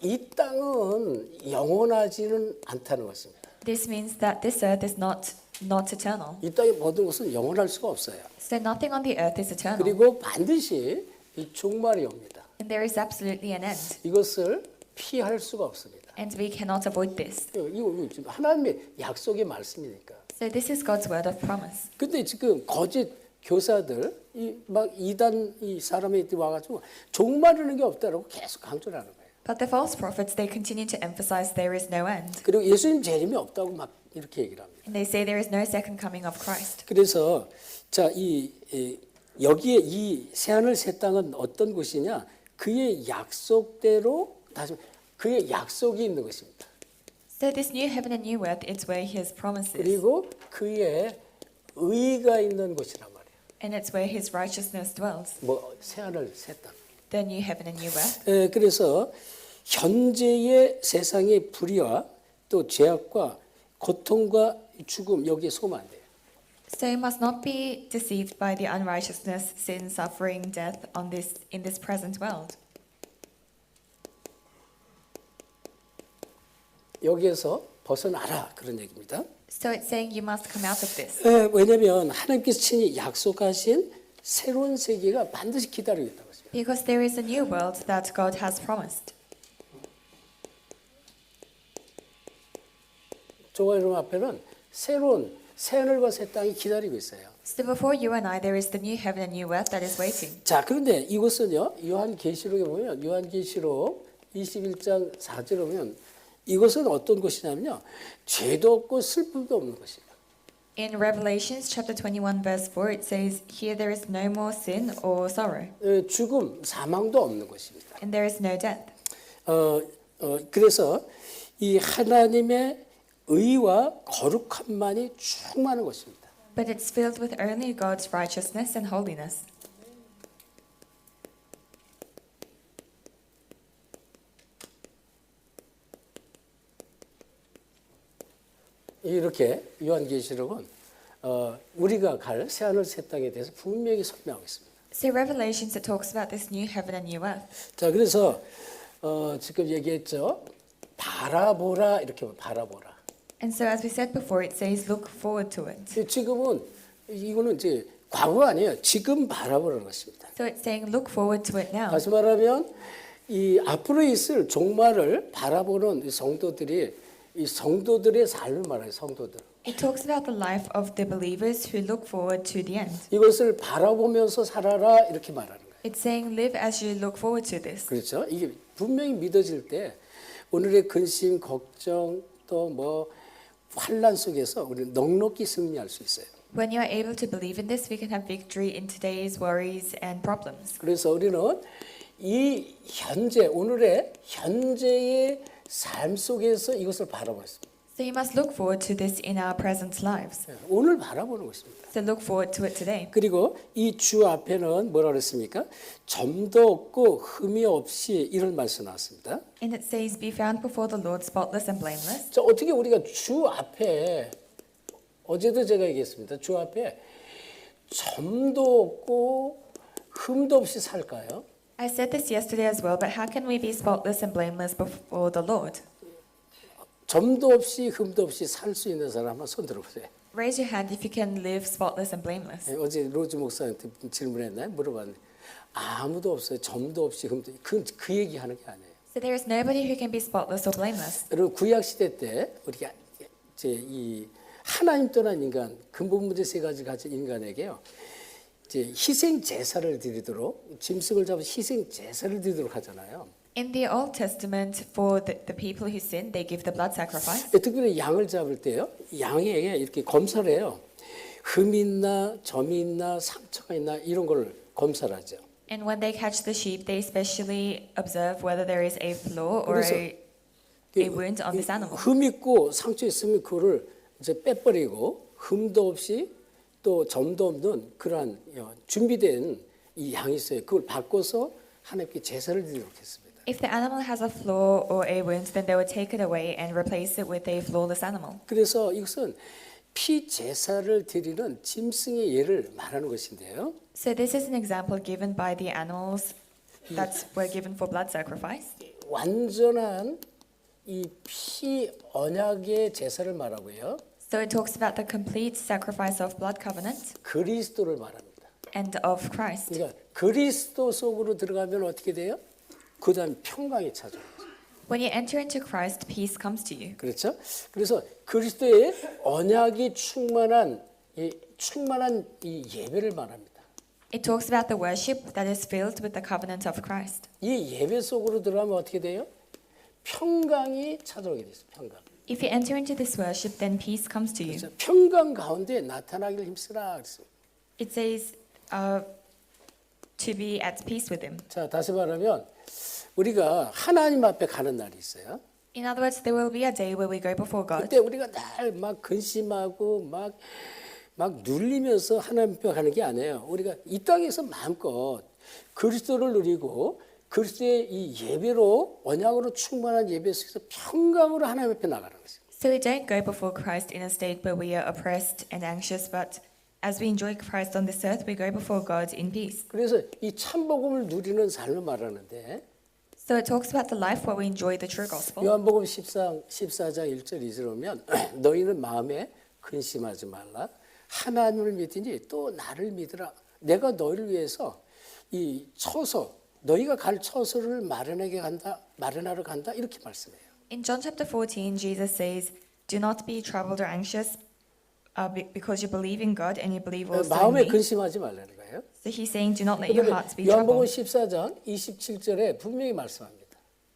[SPEAKER 2] 이 땅은 영원하지는 않다는 것입니다.
[SPEAKER 1] This means that this earth is not eternal.
[SPEAKER 2] 이 땅의 모든 것은 영원할 수가 없어요.
[SPEAKER 1] So nothing on the earth is eternal.
[SPEAKER 2] 그리고 반드시 이 종말이 옵니다.
[SPEAKER 1] And there is absolutely an end.
[SPEAKER 2] 이것을 피할 수가 없습니다.
[SPEAKER 1] And we cannot avoid this.
[SPEAKER 2] 이거 지금 하나님의 약속의 말씀이니까.
[SPEAKER 1] So this is God's word of promise.
[SPEAKER 2] 근데 지금 거짓 교사들 막 이단 이 사람이 와가지고 종말이라는 게 없다라고 계속 강조를 하는 거예요.
[SPEAKER 1] But the false prophets, they continue to emphasize there is no end.
[SPEAKER 2] 그리고 예수님 재림이 없다고 막 이렇게 얘기를 합니다.
[SPEAKER 1] And they say there is no second coming of Christ.
[SPEAKER 2] 그래서 자, 여기에 이 새하늘 새 땅은 어떤 곳이냐? 그의 약속대로 다시 그의 약속이 있는 것입니다.
[SPEAKER 1] So this new heaven and new earth, it's where his promises.
[SPEAKER 2] 그리고 그의 의가 있는 곳이란 말이에요.
[SPEAKER 1] And it's where his righteousness dwells.
[SPEAKER 2] 뭐 새하늘 새 땅.
[SPEAKER 1] The new heaven and new earth.
[SPEAKER 2] 그래서 현재의 세상의 불의와 또 죄악과 고통과 죽음 여기에 속으면 안 돼요.
[SPEAKER 1] So you must not be deceived by the unrighteousness, sin, suffering, death in this present world.
[SPEAKER 2] 여기에서 벗어나라 그런 얘기입니다.
[SPEAKER 1] So it's saying you must come out of this.
[SPEAKER 2] 왜냐하면 하나님께서 친히 약속하신 새로운 세계가 반드시 기다리고 있다고 했습니다.
[SPEAKER 1] Because there is a new world that God has promised.
[SPEAKER 2] 저와 여러분 앞에는 새로운 새 하늘과 새 땅이 기다리고 있어요.
[SPEAKER 1] So before you and I, there is the new heaven and new earth that is waiting.
[SPEAKER 2] 자, 그런데 이것은요. 요한계시록에 보면 요한계시록 21장 4절에 보면 이것은 어떤 것이냐면요. 죄도 없고 슬픔도 없는 것이에요.
[SPEAKER 1] In Revelations chapter 21 verse 4, it says, "Here there is no more sin or sorrow,
[SPEAKER 2] 죽음, 사망도 없는 것입니다.
[SPEAKER 1] and there is no death."
[SPEAKER 2] 그래서 이 하나님의 의와 거룩함만이 충만한 것입니다.
[SPEAKER 1] But it's filled with only God's righteousness and holiness.
[SPEAKER 2] 이렇게 요한계시록은 우리가 갈 새하늘 새 땅에 대해서 분명히 설명하고 있습니다.
[SPEAKER 1] So Revelations, it talks about this new heaven and new earth.
[SPEAKER 2] 자, 그래서 지금 얘기했죠. 바라보라 이렇게 바라보라.
[SPEAKER 1] And so as we said before, it says look forward to it.
[SPEAKER 2] 지금은 이거는 이제 과거 아니에요. 지금 바라보라는 것입니다.
[SPEAKER 1] So it's saying look forward to it now.
[SPEAKER 2] 다시 말하면 이 앞으로 있을 종말을 바라보는 이 성도들의 삶을 말해요. 성도들.
[SPEAKER 1] It talks about the life of the believers who look forward to the end.
[SPEAKER 2] 이것을 바라보면서 살아라 이렇게 말하는 거예요.
[SPEAKER 1] It's saying live as you look forward to this.
[SPEAKER 2] 그렇죠? 이게 분명히 믿어질 때 오늘의 근심, 걱정 또 뭐 환란 속에서 우리 넉넉히 승리할 수 있어요.
[SPEAKER 1] When you are able to believe in this, we can have victory in today's worries and problems.
[SPEAKER 2] 그래서 우리는 이 현재 오늘의 현재의 삶 속에서 이것을 바라보고 있습니다.
[SPEAKER 1] So you must look forward to this in our present lives.
[SPEAKER 2] 오늘 바라보는 것입니다.
[SPEAKER 1] So look forward to it today.
[SPEAKER 2] 그리고 이 주 앞에는 뭐라 그랬습니까? 점도 없고 흠이 없이 이런 말씀 나왔습니다.
[SPEAKER 1] And it says, be found before the Lord spotless and blameless.
[SPEAKER 2] 자, 어떻게 우리가 주 앞에 어제도 제가 얘기했습니다. 주 앞에 점도 없고 흠도 없이 살까요?
[SPEAKER 1] I said this yesterday as well, but how can we be spotless and blameless before the Lord?
[SPEAKER 2] 점도 없이 흠도 없이 살 수 있는 사람 한번 손 들어보세요.
[SPEAKER 1] Raise your hand if you can live spotless and blameless.
[SPEAKER 2] 어제 로즈 목사한테 질문했나요? 물어봤는데 아무도 없어요. 점도 없이 흠도 그 얘기하는 게 아니에요.
[SPEAKER 1] So there is nobody who can be spotless or blameless.
[SPEAKER 2] 여러분 구약 시대 때 우리가 이제 이 하나님 떠난 인간 근본 문제 세 가지 가진 인간에게요. 이제 희생 제사를 드리도록 짐승을 잡아 희생 제사를 드리도록 하잖아요.
[SPEAKER 1] In the Old Testament, for the people who sin, they give the blood sacrifice.
[SPEAKER 2] 특별히 양을 잡을 때요. 양에게 이렇게 검사를 해요. 흠이 있나 점이 있나 상처가 있나 이런 걸 검사를 하죠.
[SPEAKER 1] And when they catch the sheep, they especially observe whether there is a flaw or a wound on this animal.
[SPEAKER 2] 흠 있고 상처 있으면 그거를 이제 빼버리고 흠도 없이 또 점도 없는 그러한 준비된 이 양이 있어요. 그걸 바꿔서 하나님께 제사를 드리도록 했습니다.
[SPEAKER 1] If the animal has a flaw or a wound, then they would take it away and replace it with a flawless animal.
[SPEAKER 2] 그래서 이것은 피 제사를 드리는 짐승의 예를 말하는 것인데요.
[SPEAKER 1] So this is an example given by the animals that were given for blood sacrifice.
[SPEAKER 2] 완전한 이 피 언약의 제사를 말하고요.
[SPEAKER 1] So it talks about the complete sacrifice of blood covenant
[SPEAKER 2] 그리스도를 말합니다.
[SPEAKER 1] and of Christ.
[SPEAKER 2] 그러니까 그리스도 속으로 들어가면 어떻게 돼요? 그다음 평강이 찾아와요.
[SPEAKER 1] When you enter into Christ, peace comes to you.
[SPEAKER 2] 그렇죠? 그래서 그리스도의 언약이 충만한 이 예배를 말합니다.
[SPEAKER 1] It talks about the worship that is filled with the covenant of Christ.
[SPEAKER 2] 이 예배 속으로 들어가면 어떻게 돼요? 평강이 찾아오게 돼요. 평강.
[SPEAKER 1] If you enter into this worship, then peace comes to you.
[SPEAKER 2] 그래서 평강 가운데 나타나기를 힘쓰라.
[SPEAKER 1] It says to be at peace with Him.
[SPEAKER 2] 자, 다시 말하면 우리가 하나님 앞에 가는 날이 있어요.
[SPEAKER 1] In other words, there will be a day where we go before God.
[SPEAKER 2] 그때 우리가 날 막 근심하고 막 눌리면서 하나님 앞에 가는 게 아니에요. 우리가 이 땅에서 마음껏 그리스도를 누리고 그리스도의 이 예배로 언약으로 충만한 예배 속에서 평강으로 하나님 앞에 나가는 거죠.
[SPEAKER 1] So we don't go before Christ in a state where we are oppressed and anxious, but as we enjoy Christ on this earth, we go before God in peace.
[SPEAKER 2] 그래서 이 참복음을 누리는 삶을 말하는데
[SPEAKER 1] So it talks about the life where we enjoy the true gospel.
[SPEAKER 2] 요한복음 14장 1절 2절 보면 너희는 마음에 근심하지 말라. 하나님을 믿으니 또 나를 믿으라. 내가 너희를 위해서 이 처소 너희가 갈 처소를 마련하러 간다 이렇게 말씀해요.
[SPEAKER 1] In John chapter 14, Jesus says, "Do not be troubled or anxious because you believe in God and you believe also in
[SPEAKER 2] 마음에
[SPEAKER 1] me.
[SPEAKER 2] 근심하지 말라는 거예요.
[SPEAKER 1] So he's saying, do not let your
[SPEAKER 2] 그다음에
[SPEAKER 1] hearts be
[SPEAKER 2] 요한복음
[SPEAKER 1] troubled.
[SPEAKER 2] 14장 27절에 분명히 말씀합니다.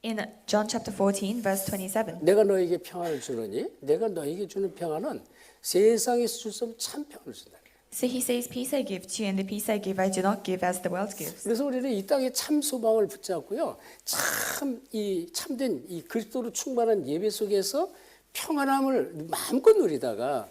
[SPEAKER 1] In John chapter 14, verse 27,
[SPEAKER 2] 내가 너에게 평안을 주노니 내가 너에게 주는 평안은 세상에서 줄 수 없는 참 평안을 준다.
[SPEAKER 1] so he says, peace I give to you, and the peace I give I do not give as the world gives.
[SPEAKER 2] 그래서 우리는 이 땅에 참 소망을 붙잡고요. 참 이 참된 이 그리스도로 충만한 예배 속에서 평안함을 마음껏 누리다가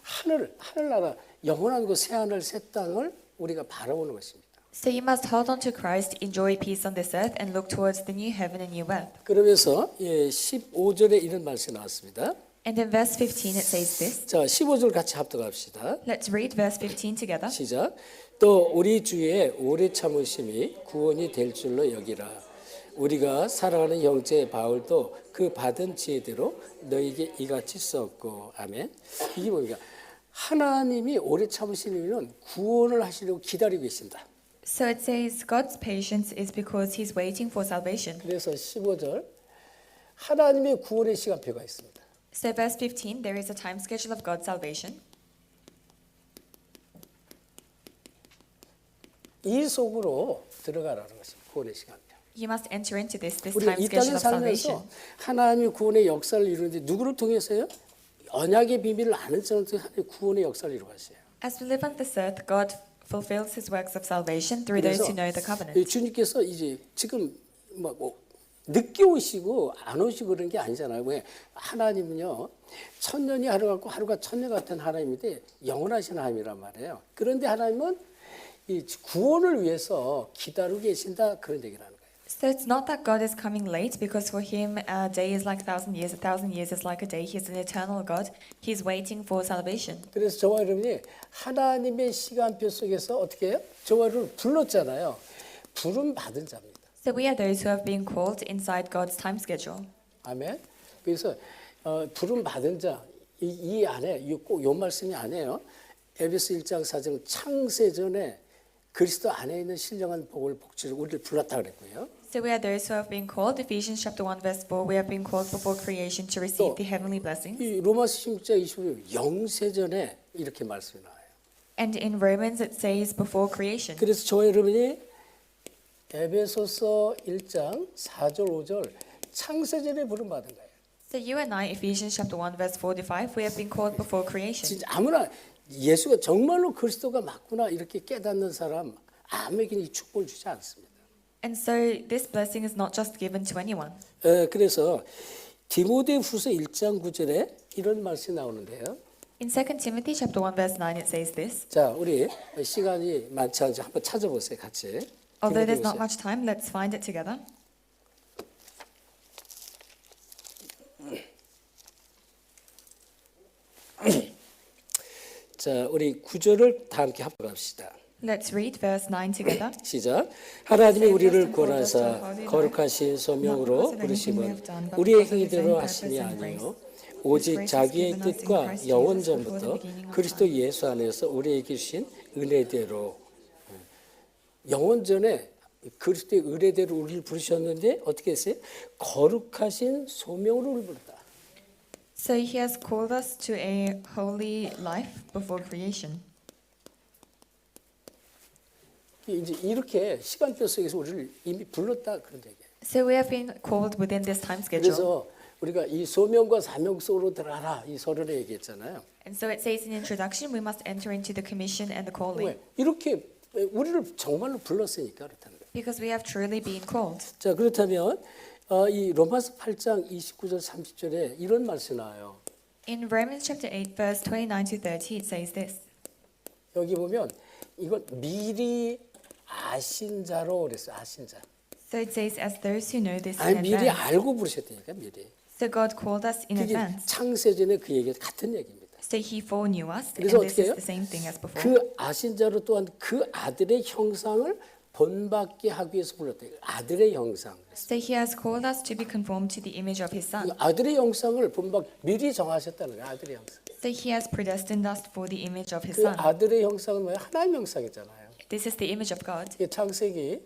[SPEAKER 2] 하늘나라 영원한 그 새하늘 새 땅을 우리가 바라보는 것입니다.
[SPEAKER 1] So you must hold on to Christ, enjoy peace on this earth, and look towards the new heaven and new earth.
[SPEAKER 2] 그러면서 15절에 이런 말씀이 나왔습니다.
[SPEAKER 1] And in verse 15 it says this.
[SPEAKER 2] 자, 15절 같이 합독합시다.
[SPEAKER 1] Let's read verse 15 together.
[SPEAKER 2] 시작. 또 우리 주의 오래 참으심이 구원이 될 줄로 여기라. 우리가 사랑하는 형제 바울도 그 받은 지혜대로 너에게 이같이 썼고. 아멘. 이게 뭡니까? 하나님이 오래 참으시는 이유는 구원을 하시려고 기다리고 계신다.
[SPEAKER 1] So it says God's patience is because he's waiting for salvation.
[SPEAKER 2] 그래서 15절 하나님의 구원의 시간표가 있습니다.
[SPEAKER 1] So verse 15, there is a time schedule of God's salvation.
[SPEAKER 2] 이 속으로 들어가라는 것입니다. 구원의 시간표.
[SPEAKER 1] You must enter into this
[SPEAKER 2] 우리가
[SPEAKER 1] time
[SPEAKER 2] 이
[SPEAKER 1] schedule
[SPEAKER 2] 땅에
[SPEAKER 1] of salvation.
[SPEAKER 2] 살면서 하나님의 구원의 역사를 이루는데 누구를 통해서요? 언약의 비밀을 아는 사람을 통해 하나님의 구원의 역사를 이루어가세요.
[SPEAKER 1] As we live on this earth, God fulfills his works of salvation through those who know the covenant.
[SPEAKER 2] 주님께서 이제 지금 뭐 늦게 오시고 안 오시고 그런 게 아니잖아요. 왜? 하나님은요. 천년이 하루 같고 하루가 천년 같은 하나님인데 영원하신 하나님이란 말이에요. 그런데 하나님은 이 구원을 위해서 기다리고 계신다 그런 얘기를 하는 거예요.
[SPEAKER 1] So it's not that God is coming late, because for him a day is like 1,000 years, 1,000 years is like a day. He's an eternal God. He's waiting for salvation.
[SPEAKER 2] 그래서 저와 여러분이 하나님의 시간표 속에서 어떻게 해요? 저와 여러분을 불렀잖아요. 부름 받은 자입니다.
[SPEAKER 1] So we are those who have been called inside God's time schedule.
[SPEAKER 2] 아멘. 그래서 부름 받은 자 이 안에 꼭 요 말씀이 아니에요. 에베소 1장 4절 창세 전에 그리스도 안에 있는 신령한 복을 복지를 우리를 불렀다 그랬고요.
[SPEAKER 1] So we are those who have been called. Ephesians chapter 1 verse 4, we have been called before creation to receive the heavenly blessings.
[SPEAKER 2] 이 로마서 16장 25절 영세전에 이렇게 말씀이 나와요.
[SPEAKER 1] And in Romans it says before creation.
[SPEAKER 2] 그래서 저와 여러분이 에베소서 1장 4절 5절 창세전에 부름 받은 거예요.
[SPEAKER 1] So you and I, Ephesians chapter 1 verse 4 to 5, we have been called before creation.
[SPEAKER 2] 진짜 아무나 예수가 정말로 그리스도가 맞구나 이렇게 깨닫는 사람 아무에게나 이 축복을 주지 않습니다.
[SPEAKER 1] And so this blessing is not just given to anyone.
[SPEAKER 2] 그래서 디모데후서 1장 9절에 이런 말씀이 나오는데요.
[SPEAKER 1] In 2 Timothy chapter 1 verse 9 it says this.
[SPEAKER 2] 자, 우리 시간이 많지 않죠. 한번 찾아보세요, 같이.
[SPEAKER 1] Although there's not
[SPEAKER 2] 디모데후서.
[SPEAKER 1] much time, let's find it together.
[SPEAKER 2] 자, 우리 9절을 다 함께 합독합시다.
[SPEAKER 1] Let's read verse 9 together.
[SPEAKER 2] 시작. 하나님이 우리를 구원하사 거룩하신 소명으로 부르심은 우리의 행위대로 하심이 아니요 오직 자기의 뜻과 영원 전부터 그리스도 예수 안에서 우리에게 주신 은혜대로 영원 전에 그리스도의 은혜대로 우리를 부르셨는데 어떻게 했어요? 거룩하신 소명으로 우리를 부르다.
[SPEAKER 1] So he has called us to a holy life before creation.
[SPEAKER 2] 이제 이렇게 시간표 속에서 우리를 이미 불렀다 그런 얘기예요.
[SPEAKER 1] So we have been called within this time schedule.
[SPEAKER 2] 그래서 우리가 이 소명과 사명 속으로 들어가라 이 서론에 얘기했잖아요.
[SPEAKER 1] And so it says in introduction, we must enter into the commission and the calling.
[SPEAKER 2] 왜? 이렇게 우리를 정말로 불렀으니까 그렇다는 거예요.
[SPEAKER 1] Because we have truly been called.
[SPEAKER 2] 자, 그렇다면 이 로마서 8장 29절 30절에 이런 말씀이 나와요.
[SPEAKER 1] In Romans chapter 8 verse 29 to 30 it says this.
[SPEAKER 2] 여기 보면 이건 미리 아신 자로 그랬어요. 아신 자.
[SPEAKER 1] So it says as those who know this
[SPEAKER 2] 아니
[SPEAKER 1] in
[SPEAKER 2] 미리
[SPEAKER 1] advance.
[SPEAKER 2] 알고 부르셨다니까 미리.
[SPEAKER 1] So God called us in
[SPEAKER 2] 그게
[SPEAKER 1] advance.
[SPEAKER 2] 창세전에 그 얘기 같은 얘기입니다.
[SPEAKER 1] So he foreknew us, and
[SPEAKER 2] 그래서
[SPEAKER 1] this
[SPEAKER 2] 어떻게
[SPEAKER 1] is
[SPEAKER 2] 해요?
[SPEAKER 1] the same thing as before.
[SPEAKER 2] 그 아신 자로 또한 그 아들의 형상을 본받게 하기 위해서 불렀다. 아들의 형상.
[SPEAKER 1] So he has called us to be conformed to the image of his
[SPEAKER 2] 이
[SPEAKER 1] son.
[SPEAKER 2] 아들의 형상을 미리 정하셨다는 거예요. 아들의 형상.
[SPEAKER 1] So he has predestined us for the image of his
[SPEAKER 2] 그
[SPEAKER 1] son.
[SPEAKER 2] 아들의 형상은 뭐예요? 하나님 형상이잖아요.
[SPEAKER 1] This is the image of God.
[SPEAKER 2] 이게 창세기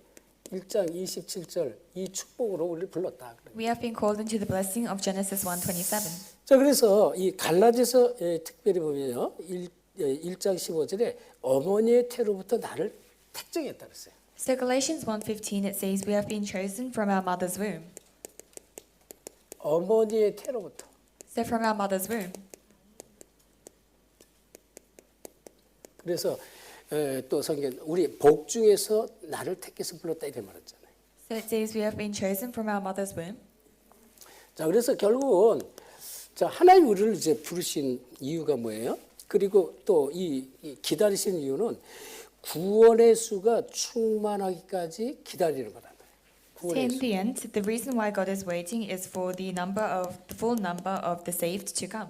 [SPEAKER 2] 1장 27절 이 축복으로 우리를 불렀다.
[SPEAKER 1] We have been called into the blessing of Genesis 1:27.
[SPEAKER 2] 자, 자, 그래서 이 갈라디아서 특별히 보면요. 1장 15절에 어머니의 태로부터 나를 택정했다 그랬어요.
[SPEAKER 1] So Galatians 1:15 it says we have been chosen from our mother's womb.
[SPEAKER 2] 어머니의 태로부터.
[SPEAKER 1] So from our mother's womb.
[SPEAKER 2] 그래서 또 성경 우리 복 중에서 나를 택해서 불렀다 이렇게 말했잖아요.
[SPEAKER 1] So it says we have been chosen from our mother's womb.
[SPEAKER 2] 자, 그래서 결국은 자, 하나님 우리를 이제 부르신 이유가 뭐예요? 그리고 또 이 기다리신 이유는 구원의 수가 충만하기까지 기다리는 거란 말이에요.
[SPEAKER 1] So
[SPEAKER 2] 구원의
[SPEAKER 1] in
[SPEAKER 2] 수.
[SPEAKER 1] the end, the reason why God is waiting is for the full number of the saved to come.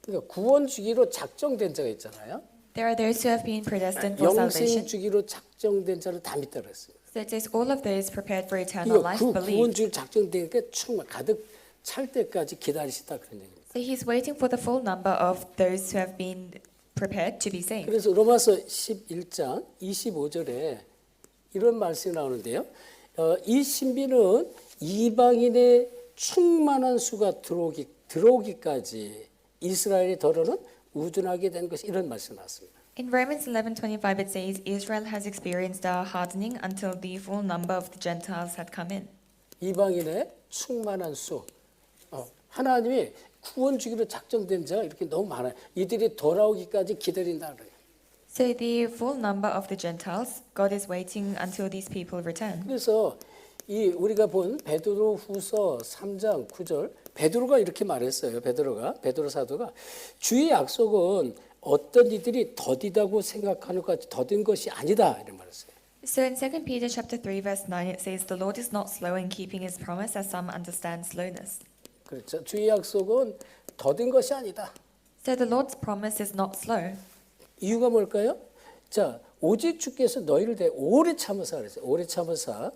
[SPEAKER 2] 그러니까 구원 주기로 작정된 자가 있잖아요.
[SPEAKER 1] There are those who have been predestined for
[SPEAKER 2] 영생
[SPEAKER 1] salvation.
[SPEAKER 2] 주기로 작정된 자를 다 믿다 그랬어요.
[SPEAKER 1] So it says all of those prepared for eternal
[SPEAKER 2] 그러니까
[SPEAKER 1] life
[SPEAKER 2] 그 구원
[SPEAKER 1] believe.
[SPEAKER 2] 주기로 작정되니까 충만 가득 찰 때까지 기다리시다 그런 얘기입니다.
[SPEAKER 1] So he's waiting for the full number of those who have been prepared to be saved.
[SPEAKER 2] 그래서 로마서 11장 25절에 이런 말씀이 나오는데요. 이 신비는 이방인의 충만한 수가 들어오기까지 이스라엘의 더러는 우둔하게 된 것이 이런 말씀이 나왔습니다.
[SPEAKER 1] In Romans 11:25 it says Israel has experienced a hardening until the full number of the Gentiles had come in.
[SPEAKER 2] 이방인의 충만한 수. 하나님이 구원 주기로 작정된 자가 이렇게 너무 많아요. 이들이 돌아오기까지 기다린다 그래요.
[SPEAKER 1] So the full number of the Gentiles, God is waiting until these people return.
[SPEAKER 2] 그래서 이 우리가 본 베드로후서 3장 9절 베드로가 이렇게 말했어요. 베드로 사도가 주의 약속은 어떤 이들이 더디다고 생각하는 것 같이 더딘 것이 아니다 이런 말했어요.
[SPEAKER 1] So in 2 Peter chapter 3 verse 9 it says the Lord is not slow in keeping his promise as some understand slowness.
[SPEAKER 2] 그렇죠. 주의 약속은 더딘 것이 아니다.
[SPEAKER 1] So the Lord's promise is not slow.
[SPEAKER 2] 이유가 뭘까요? 자, 오직 주께서 너희를 대해 오래 참으사 그랬어요. 오래 참으사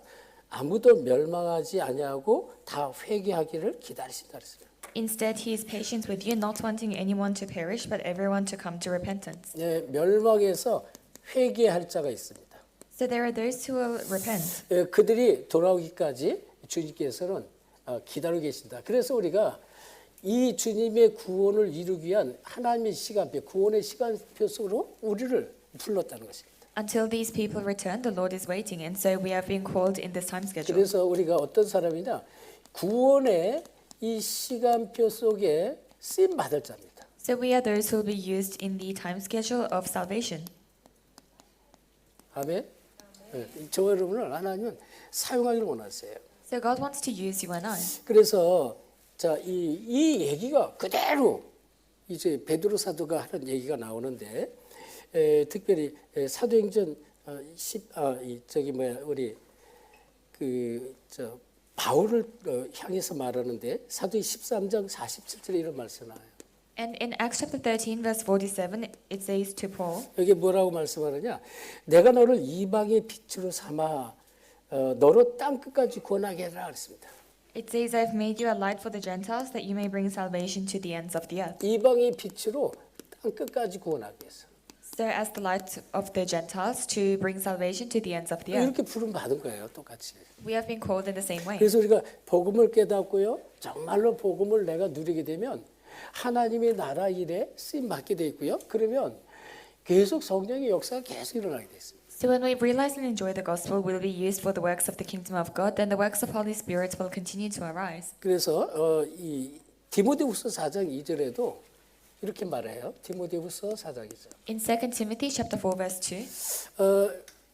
[SPEAKER 2] 아무도 멸망하지 아니하고 다 회개하기를 기다리신다 그랬어요.
[SPEAKER 1] Instead, he is patient with you, not wanting anyone to perish, but everyone to come to repentance.
[SPEAKER 2] 네, 멸망해서 회개할 자가 있습니다.
[SPEAKER 1] So there are those who will repent.
[SPEAKER 2] 그들이 돌아오기까지 주님께서는 기다리고 계신다. 그래서 우리가 이 주님의 구원을 이루기 위한 하나님의 시간표, 구원의 시간표 속으로 우리를 불렀다는 것입니다.
[SPEAKER 1] Until these people return, the Lord is waiting, and so we have been called in this time schedule.
[SPEAKER 2] 그래서 우리가 어떤 사람이냐? 구원의 이 시간표 속에 쓰임 받을 자입니다.
[SPEAKER 1] So we are those who will be used in the time schedule of salvation.
[SPEAKER 2] 아멘. 네, 저 여러분을 하나님은 사용하기를 원하세요.
[SPEAKER 1] So God wants to use you and I.
[SPEAKER 2] 그래서 자, 이 얘기가 그대로 이제 베드로 사도가 하는 얘기가 나오는데 특별히 사도행전 우리 바울을 향해서 말하는데 사도행 13장 47절에 이런 말씀 나와요.
[SPEAKER 1] And in Acts chapter 13 verse 47 it says to Paul,
[SPEAKER 2] 여기 뭐라고 말씀하느냐? 내가 너를 이방의 빛으로 삼아 너로 땅 끝까지 구원하게 해라 그랬습니다.
[SPEAKER 1] it says I've made you a light for the Gentiles that you may bring salvation to the ends of the earth.
[SPEAKER 2] 이방의 빛으로 땅 끝까지 구원하기 위해서.
[SPEAKER 1] So as the light of the Gentiles to bring salvation to the ends of the earth.
[SPEAKER 2] 이렇게 부름 받은 거예요, 똑같이.
[SPEAKER 1] We have been called in the same way.
[SPEAKER 2] 그래서 우리가 복음을 깨닫고요, 정말로 복음을 내가 누리게 되면 하나님의 나라 일에 쓰임 받게 돼 있고요. 그러면 계속 성령의 역사가 계속 일어나게 돼 있습니다.
[SPEAKER 1] So when we realize and enjoy the gospel will be used for the works of the kingdom of God, then the works of Holy Spirit will continue to arise.
[SPEAKER 2] 그래서 이 디모데후서 4장 2절에도 이렇게 말해요. 디모데후서 4장 2절.
[SPEAKER 1] In 2 Timothy chapter 4 verse 2,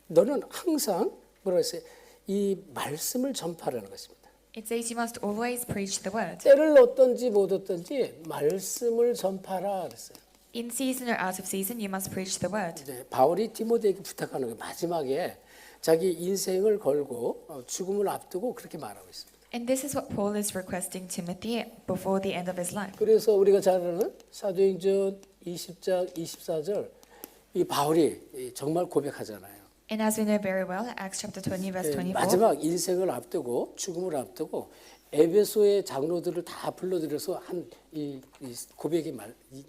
[SPEAKER 2] 너는 항상 뭐라고 했어요? 이 말씀을 전파하는 것입니다.
[SPEAKER 1] it says you must always preach the word.
[SPEAKER 2] 때를 얻든지 못 얻든지 말씀을 전파하라 그랬어요.
[SPEAKER 1] In season or out of season, you must preach the word.
[SPEAKER 2] 네, 바울이 디모데에게 부탁하는 거예요. 마지막에 자기 인생을 걸고 죽음을 앞두고 그렇게 말하고 있습니다.
[SPEAKER 1] And this is what Paul is requesting Timothy before the end of his life.
[SPEAKER 2] 그래서 우리가 잘 아는 사도행전 20장 24절 이 바울이 정말 고백하잖아요.
[SPEAKER 1] And as we know very well, Acts chapter 20 verse 24,
[SPEAKER 2] 마지막 인생을 앞두고 죽음을 앞두고 에베소의 장로들을 다 불러들여서 한 이 고백의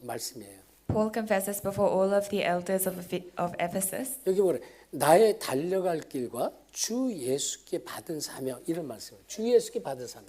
[SPEAKER 2] 말씀이에요.
[SPEAKER 1] Paul confesses before all of the elders of Ephesus.
[SPEAKER 2] 여기 뭐래? 나의 달려갈 길과 주 예수께 받은 사명 이런 말씀이에요. 주 예수께 받은 사명.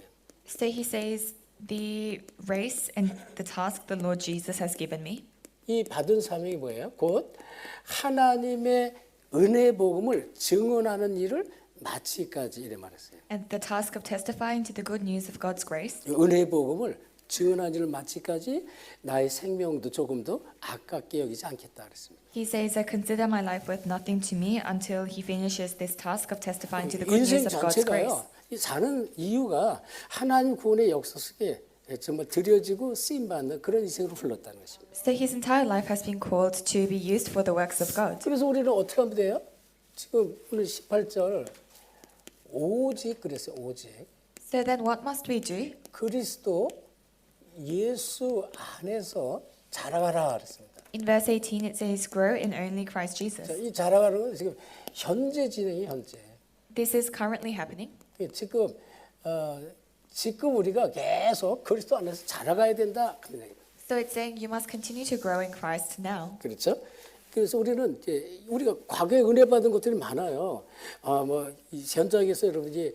[SPEAKER 1] So he says, the race and the task the Lord Jesus has given me
[SPEAKER 2] 이 받은 사명이 뭐예요? 곧 하나님의 은혜 복음을 증언하는 일을 마치기까지 이래 말했어요.
[SPEAKER 1] and the task of testifying to the good news of God's grace.
[SPEAKER 2] 은혜 복음을 증언하는 일을 마치기까지 나의 생명도 조금도 아깝게 여기지 않겠다 그랬습니다.
[SPEAKER 1] He says, I consider my life worth nothing to me until he finishes this task of testifying to the good
[SPEAKER 2] 인생
[SPEAKER 1] news of God's grace.
[SPEAKER 2] 전체가요. 이 사는 이유가 하나님 구원의 역사 속에 정말 드려지고 쓰임 받는 그런 인생으로 흘렀다는 것입니다.
[SPEAKER 1] So his entire life has been called to be used for the works of God.
[SPEAKER 2] 그래서 우리는 어떻게 하면 돼요? 지금 오늘 18절 오직 그랬어요. 오직
[SPEAKER 1] So then what must we do?
[SPEAKER 2] 그리스도 예수 안에서 자라가라 그랬습니다.
[SPEAKER 1] In verse 18 it says, grow in only Christ
[SPEAKER 2] 자,
[SPEAKER 1] Jesus.
[SPEAKER 2] 이 자라가는 건 지금 현재 진행이 현재.
[SPEAKER 1] This is currently happening.
[SPEAKER 2] 지금 우리가 계속 그리스도 안에서 자라가야 된다 그런 얘기입니다.
[SPEAKER 1] So it's saying you must continue to grow in Christ now.
[SPEAKER 2] 그렇죠? 그래서 우리는 이제 우리가 과거에 은혜 받은 것들이 많아요. 이 현장에서 여러분이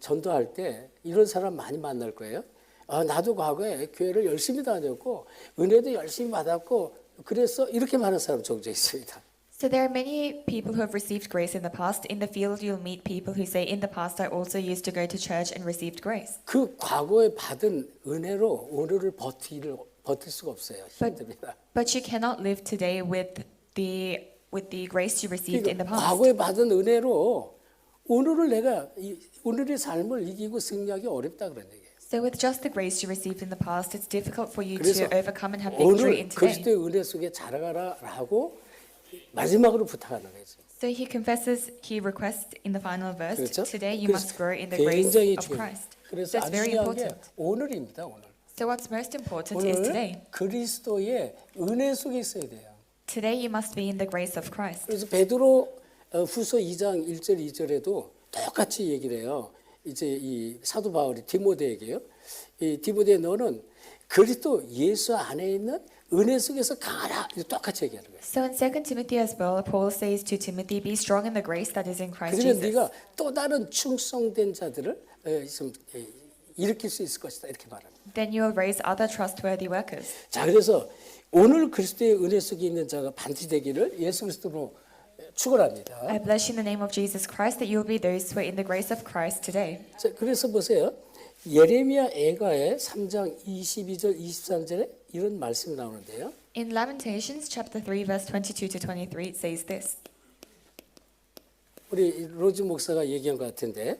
[SPEAKER 2] 전도할 때 이런 사람 많이 만날 거예요. 나도 과거에 교회를 열심히 다녔고 은혜도 열심히 받았고 그래서 이렇게 많은 사람 종종 있습니다.
[SPEAKER 1] So there are many people who have received grace in the past. In the field you'll meet people who say, in the past I also used to go to church and received grace.
[SPEAKER 2] 그 과거에 받은 은혜로 오늘을 버틸 수가 없어요. 힘듭니다.
[SPEAKER 1] But you cannot live today with the grace you received in the
[SPEAKER 2] 그러니까
[SPEAKER 1] past.
[SPEAKER 2] 과거에 받은 은혜로 오늘을 내가 오늘의 삶을 이기고 승리하기 어렵다 그런 얘기예요.
[SPEAKER 1] So with just the grace you received in the past, it's difficult for you
[SPEAKER 2] 그래서
[SPEAKER 1] to overcome and have victory
[SPEAKER 2] 오늘
[SPEAKER 1] in today.
[SPEAKER 2] 그리스도의 은혜 속에 자라가라라고 마지막으로 부탁하는 거죠.
[SPEAKER 1] So he requests in the final verse,
[SPEAKER 2] 그렇죠?
[SPEAKER 1] today you
[SPEAKER 2] 그래서
[SPEAKER 1] must grow in the grace
[SPEAKER 2] 굉장히
[SPEAKER 1] of
[SPEAKER 2] 중요해요.
[SPEAKER 1] Christ.
[SPEAKER 2] 그래서
[SPEAKER 1] That's
[SPEAKER 2] 아주
[SPEAKER 1] very
[SPEAKER 2] 중요한 게
[SPEAKER 1] important.
[SPEAKER 2] 오늘입니다. 오늘.
[SPEAKER 1] So what's most important is today.
[SPEAKER 2] 오늘 그리스도의 은혜 속에 있어야 돼요.
[SPEAKER 1] Today you must be in the grace of Christ.
[SPEAKER 2] 그래서 베드로 후서 2장 1절 2절에도 똑같이 얘기를 해요. 이제 이 사도 바울이 디모데에게요. 이 디모데 너는 그리스도 예수 안에 있는 은혜 속에서 강하라. 똑같이 얘기하는 거예요.
[SPEAKER 1] So in 2 Timothy as well, Paul says to Timothy, be strong in the grace that is in Christ
[SPEAKER 2] 그러면
[SPEAKER 1] Jesus.
[SPEAKER 2] 네가 또 다른 충성된 자들을 좀 일으킬 수 있을 것이다. 이렇게 말합니다.
[SPEAKER 1] Then you will raise other trustworthy workers.
[SPEAKER 2] 자, 그래서 오늘 그리스도의 은혜 속에 있는 자가 반드시 되기를 예수 그리스도로 축원합니다.
[SPEAKER 1] I bless you in the name of Jesus Christ that you will be those who are in the grace of Christ today.
[SPEAKER 2] 자, 그래서 보세요. 예레미야 애가의 3장 22절 23절에 이런 말씀이 나오는데요.
[SPEAKER 1] In Lamentations chapter 3 verse 22 to 23 it says this.
[SPEAKER 2] 우리 로즈 목사가 얘기한 것 같은데,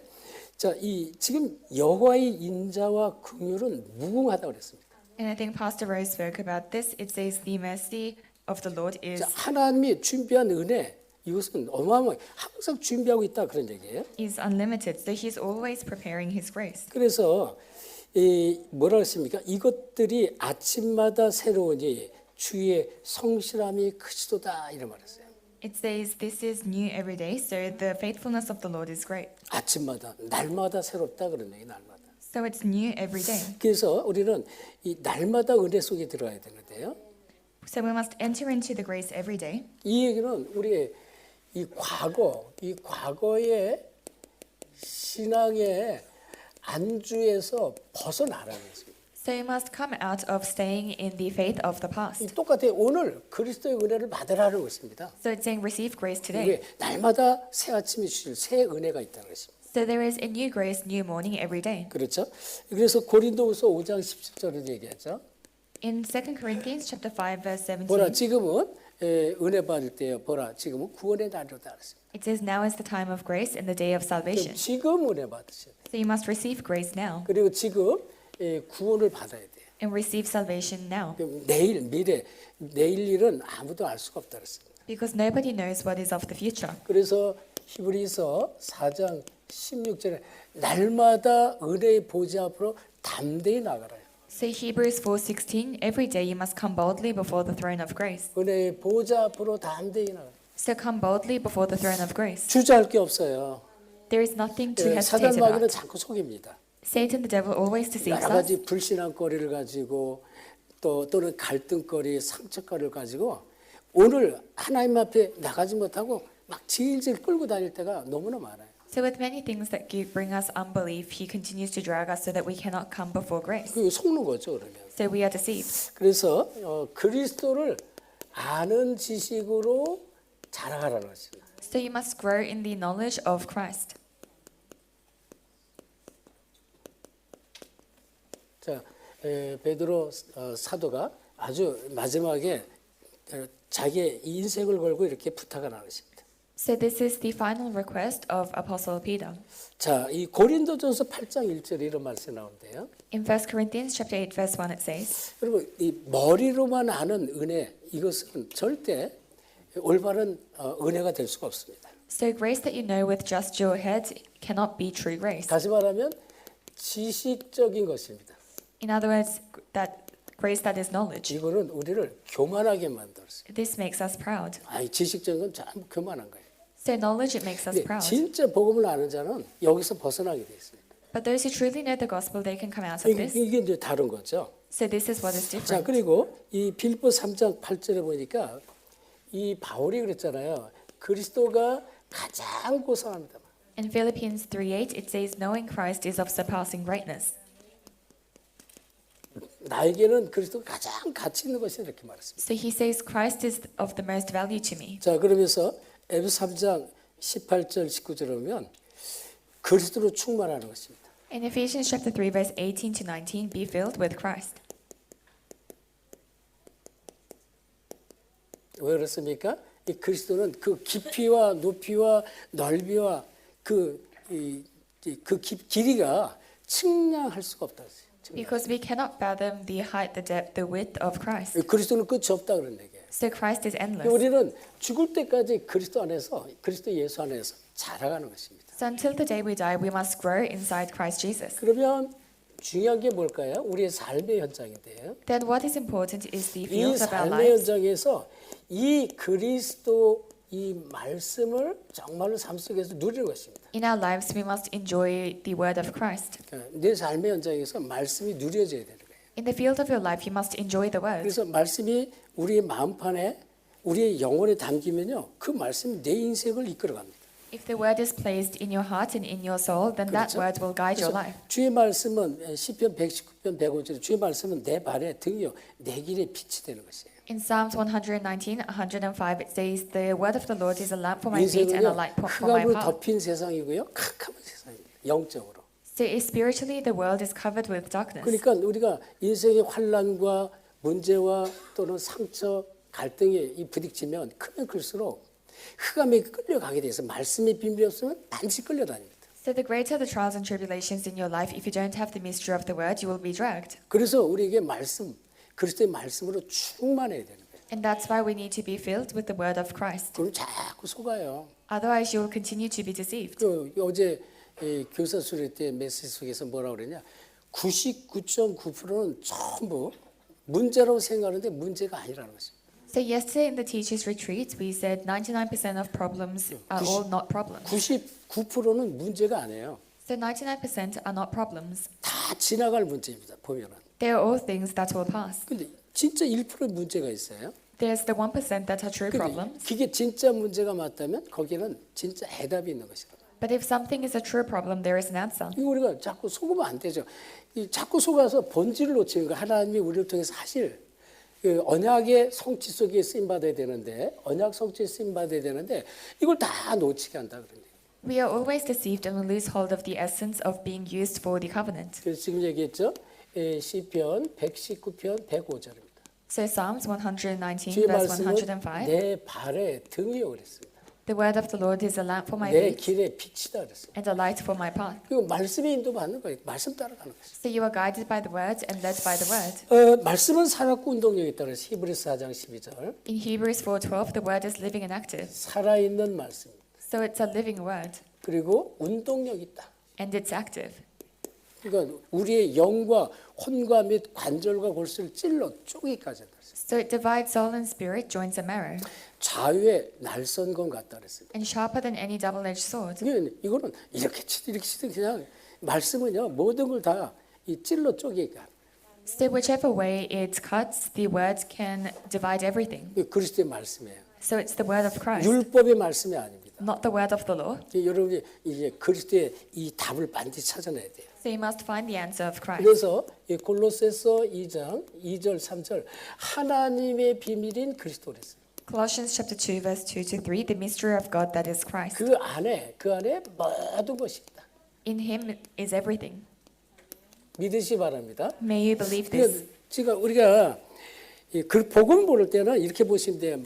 [SPEAKER 2] 자, 이 지금 여호와의 인자와 긍휼은 무궁하다고 그랬습니다.
[SPEAKER 1] And I think Pastor Rose spoke about this. It says the mercy of the Lord is
[SPEAKER 2] 자, 하나님이 준비한 은혜 이것은 어마어마하게 항상 준비하고 있다 그런 얘기예요.
[SPEAKER 1] unlimited. So he's always preparing his grace.
[SPEAKER 2] 그래서 뭐라 했습니까? 이것들이 아침마다 새로우니 주의 성실함이 크시도다 이런 말했어요.
[SPEAKER 1] It says this is new every day. So the faithfulness of the Lord is great.
[SPEAKER 2] 아침마다 날마다 새롭다 그런 얘기 날마다.
[SPEAKER 1] So it's new every day.
[SPEAKER 2] 그래서 우리는 이 날마다 은혜 속에 들어가야 되는데요.
[SPEAKER 1] So we must enter into the grace every day.
[SPEAKER 2] 이 얘기는 우리의 이 과거의 신앙의 안주에서 벗어나라는 것입니다.
[SPEAKER 1] So you must come out of staying in the faith of the past.
[SPEAKER 2] 똑같아요. 오늘 그리스도의 은혜를 받으라는 것입니다.
[SPEAKER 1] So it's saying receive grace today.
[SPEAKER 2] 이게 날마다 새 아침이 주실 새 은혜가 있다는 것입니다.
[SPEAKER 1] So there is a new grace, new morning every day.
[SPEAKER 2] 그렇죠? 그래서 고린도후서 5장 17절에 얘기하죠.
[SPEAKER 1] In 2 Corinthians chapter 5 verse 17.
[SPEAKER 2] 보라 지금은 은혜 받을 때요. 보라 지금은 구원의 날이다 그랬습니다.
[SPEAKER 1] It says now is the time of grace and the day of salvation.
[SPEAKER 2] 지금 은혜 받으셔야 돼요.
[SPEAKER 1] So you must receive grace now
[SPEAKER 2] 그리고 지금 구원을 받아야 돼요.
[SPEAKER 1] and receive salvation now.
[SPEAKER 2] 내일 미래 내일 일은 아무도 알 수가 없다 그랬습니다.
[SPEAKER 1] Because nobody knows what is of the future.
[SPEAKER 2] 그래서 히브리서 4장 16절에 날마다 은혜의 보좌 앞으로 담대히 나가라요.
[SPEAKER 1] So Hebrews 4:16, every day you must come boldly before the throne of grace.
[SPEAKER 2] 은혜의 보좌 앞으로 담대히 나가.
[SPEAKER 1] So come boldly before the throne of grace.
[SPEAKER 2] 주저할 게 없어요.
[SPEAKER 1] There is nothing to
[SPEAKER 2] 사단
[SPEAKER 1] hesitate
[SPEAKER 2] 마귀는
[SPEAKER 1] about.
[SPEAKER 2] 자꾸 속입니다.
[SPEAKER 1] Satan, the devil, always deceives
[SPEAKER 2] 여러
[SPEAKER 1] us.
[SPEAKER 2] 가지 불신앙거리를 가지고 또는 갈등거리, 상처거리를 가지고 오늘 하나님 앞에 나가지 못하고 막 질질 끌고 다닐 때가 너무나 많아요.
[SPEAKER 1] So with many things that bring us unbelief, he continues to drag us so that we cannot come before grace.
[SPEAKER 2] 그 속는 거죠, 그러면.
[SPEAKER 1] So we are deceived.
[SPEAKER 2] 그래서 그리스도를 아는 지식으로 자라가라는 것입니다.
[SPEAKER 1] So you must grow in the knowledge of Christ.
[SPEAKER 2] 자, 베드로 사도가 아주 마지막에 자기의 인생을 걸고 이렇게 부탁을 하는 것입니다.
[SPEAKER 1] So this is the final request of Apostle Peter.
[SPEAKER 2] 자, 이 고린도전서 8장 1절에 이런 말씀이 나오는데요.
[SPEAKER 1] In 1 Corinthians chapter 8 verse 1 it says,
[SPEAKER 2] 그리고 이 머리로만 아는 은혜 이것은 절대 올바른 은혜가 될 수가 없습니다.
[SPEAKER 1] so grace that you know with just your head cannot be true grace.
[SPEAKER 2] 다시 말하면 지식적인 것입니다.
[SPEAKER 1] In other words, that grace that is knowledge.
[SPEAKER 2] 이거는 우리를 교만하게 만들었어요.
[SPEAKER 1] This makes us proud.
[SPEAKER 2] 아이 지식적인 건 전부 교만한 거예요.
[SPEAKER 1] So knowledge it makes us
[SPEAKER 2] 근데
[SPEAKER 1] proud.
[SPEAKER 2] 진짜 복음을 아는 자는 여기서 벗어나게 돼 있습니다.
[SPEAKER 1] But those who truly know the gospel, they can come out of this.
[SPEAKER 2] 이게 이제 다른 거죠.
[SPEAKER 1] So this is what is
[SPEAKER 2] 자,
[SPEAKER 1] different.
[SPEAKER 2] 그리고 이 빌보 3장 8절에 보니까 이 바울이 그랬잖아요. 그리스도가 가장 고상합니다.
[SPEAKER 1] In Philippians 3:8 it says, knowing Christ is of surpassing greatness.
[SPEAKER 2] 나에게는 그리스도가 가장 가치 있는 것이 이렇게 말했습니다.
[SPEAKER 1] So he says Christ is of the most value to me.
[SPEAKER 2] 자, 그러면서 에베소 3장 18절 19절에 보면 그리스도로 충만하는 것입니다.
[SPEAKER 1] In Ephesians chapter 3 verse 18 to 19, be filled with Christ.
[SPEAKER 2] 왜 그렇습니까? 이 그리스도는 그 깊이와 높이와 넓이와 그 길이가 측량할 수가 없다.
[SPEAKER 1] Because we cannot fathom the height, the depth, the width of Christ.
[SPEAKER 2] 그리스도는 끝이 없다 그런 얘기예요.
[SPEAKER 1] So Christ is endless.
[SPEAKER 2] 우리는 죽을 때까지 그리스도 안에서 그리스도 예수 안에서 자라가는 것입니다.
[SPEAKER 1] So until the day we die, we must grow inside Christ Jesus.
[SPEAKER 2] 그러면 중요한 게 뭘까요? 우리의 삶의 현장인데요.
[SPEAKER 1] Then what is important is the
[SPEAKER 2] 이
[SPEAKER 1] fields of our
[SPEAKER 2] 삶의
[SPEAKER 1] lives.
[SPEAKER 2] 현장에서 이 그리스도 이 말씀을 정말로 삶 속에서 누리는 것입니다.
[SPEAKER 1] In our lives, we must enjoy the word of Christ.
[SPEAKER 2] 내 삶의 현장에서 말씀이 누려져야 되는 거예요.
[SPEAKER 1] In the field of your life, you must enjoy the word.
[SPEAKER 2] 그래서 말씀이 우리의 마음판에 우리의 영혼에 담기면요, 그 말씀이 내 인생을 이끌어갑니다.
[SPEAKER 1] If the word is placed in your heart and in your soul, then that
[SPEAKER 2] 그렇죠?
[SPEAKER 1] word will guide your
[SPEAKER 2] 그래서
[SPEAKER 1] life.
[SPEAKER 2] 주의 말씀은 시편 119편 105절에 주의 말씀은 내 발의 등이요 내 길의 빛이 되는 것이에요.
[SPEAKER 1] In Psalms 119, 105, it says, the word of the Lord is a lamp for my feet and a
[SPEAKER 2] 인생은요
[SPEAKER 1] light for my
[SPEAKER 2] 흑암으로
[SPEAKER 1] path.
[SPEAKER 2] 덮인 세상이고요 캄캄한 세상입니다. 영적으로.
[SPEAKER 1] So spiritually, the world is covered with darkness.
[SPEAKER 2] 그러니까 우리가 인생의 환란과 문제와 또는 상처, 갈등에 부딪히면 크면 클수록 흑암에 끌려가게 돼서 말씀의 비밀이 없으면 반드시 끌려다닙니다.
[SPEAKER 1] So the greater the trials and tribulations in your life, if you don't have the mystery of the word, you will be dragged.
[SPEAKER 2] 그래서 우리에게 말씀, 그리스도의 말씀으로 충만해야 되는 거예요.
[SPEAKER 1] And that's why we need to be filled with the word of Christ.
[SPEAKER 2] 그럼 자꾸 속아요.
[SPEAKER 1] Otherwise, you will continue to be deceived.
[SPEAKER 2] 어제 교사 수련 때 메시지 속에서 뭐라고 그러냐? 99.9%는 전부 문제라고 생각하는데 문제가 아니라는 것입니다.
[SPEAKER 1] So yesterday in the teachers retreat, we said 99% of problems are all not problems.
[SPEAKER 2] 99%는 문제가 아니에요.
[SPEAKER 1] So 99% are not problems.
[SPEAKER 2] 다 지나갈 문제입니다. 보면은.
[SPEAKER 1] They are all things that will pass.
[SPEAKER 2] 근데 진짜 1% 문제가 있어요.
[SPEAKER 1] There's the 1% that are true
[SPEAKER 2] 근데
[SPEAKER 1] problems.
[SPEAKER 2] 그게 진짜 문제가 맞다면 거기는 진짜 해답이 있는 것이다.
[SPEAKER 1] But if something is a true problem, there is an answer.
[SPEAKER 2] 이거 우리가 자꾸 속으면 안 되죠. 자꾸 속아서 본질을 놓치는 거. 하나님이 우리를 통해서 하실 그 언약의 성취 속에 쓰임 받아야 되는데 언약 성취에 쓰임 받아야 되는데 이걸 다 놓치게 한다 그러네요.
[SPEAKER 1] We are always deceived and we lose hold of the essence of being used for the covenant.
[SPEAKER 2] 그래서 지금 얘기했죠. 시편 119편 105절입니다.
[SPEAKER 1] So Psalms 119
[SPEAKER 2] 주의
[SPEAKER 1] verse
[SPEAKER 2] 말씀은
[SPEAKER 1] 105,
[SPEAKER 2] 내 발의 등이요 그랬습니다.
[SPEAKER 1] the word of the Lord is a lamp for my
[SPEAKER 2] 내
[SPEAKER 1] feet
[SPEAKER 2] 길의 빛이다 그랬어요.
[SPEAKER 1] and a light for my path.
[SPEAKER 2] 이거 말씀에 인도받는 거예요. 말씀 따라가는 거예요.
[SPEAKER 1] So you are guided by the word and led by the word.
[SPEAKER 2] 말씀은 살았고 운동력이 있다 그래서 히브리서 4장 12절.
[SPEAKER 1] In Hebrews 4:12, the word is living and active.
[SPEAKER 2] 살아있는 말씀입니다.
[SPEAKER 1] So it's a living word
[SPEAKER 2] 그리고 운동력 있다.
[SPEAKER 1] and it's active.
[SPEAKER 2] 그러니까 우리의 영과 혼과 및 관절과 골수를 찔러 쪼개기까지 한다.
[SPEAKER 1] So it divides soul and spirit, joints and marrow,
[SPEAKER 2] 좌우의 날선검 같다 그랬습니다.
[SPEAKER 1] and sharper than any double-edged sword.
[SPEAKER 2] 이거는 이렇게 치든 이렇게 치든 그냥 말씀은요 모든 걸 다 이 찔러 쪼개니까.
[SPEAKER 1] So whichever way it cuts, the word can divide everything.
[SPEAKER 2] 그리스도의 말씀이에요.
[SPEAKER 1] So it's the word of Christ.
[SPEAKER 2] 율법의 말씀이 아닙니다.
[SPEAKER 1] not the word of the law.
[SPEAKER 2] 여러분이 이제 그리스도의 이 답을 반드시 찾아내야 돼요.
[SPEAKER 1] So you must find the answer of Christ.
[SPEAKER 2] 그래서 이 골로새서 2장 2절 3절 하나님의 비밀인 그리스도 그랬어요.
[SPEAKER 1] Colossians chapter 2 verse 2 to 3, the mystery of God that is Christ.
[SPEAKER 2] 그 안에 모든 것이 있다.
[SPEAKER 1] In him is everything.
[SPEAKER 2] 믿으시 바랍니다.
[SPEAKER 1] May you believe this.
[SPEAKER 2] 그러니까 지금 우리가 그 복음 볼 때는 이렇게 보시면 돼요.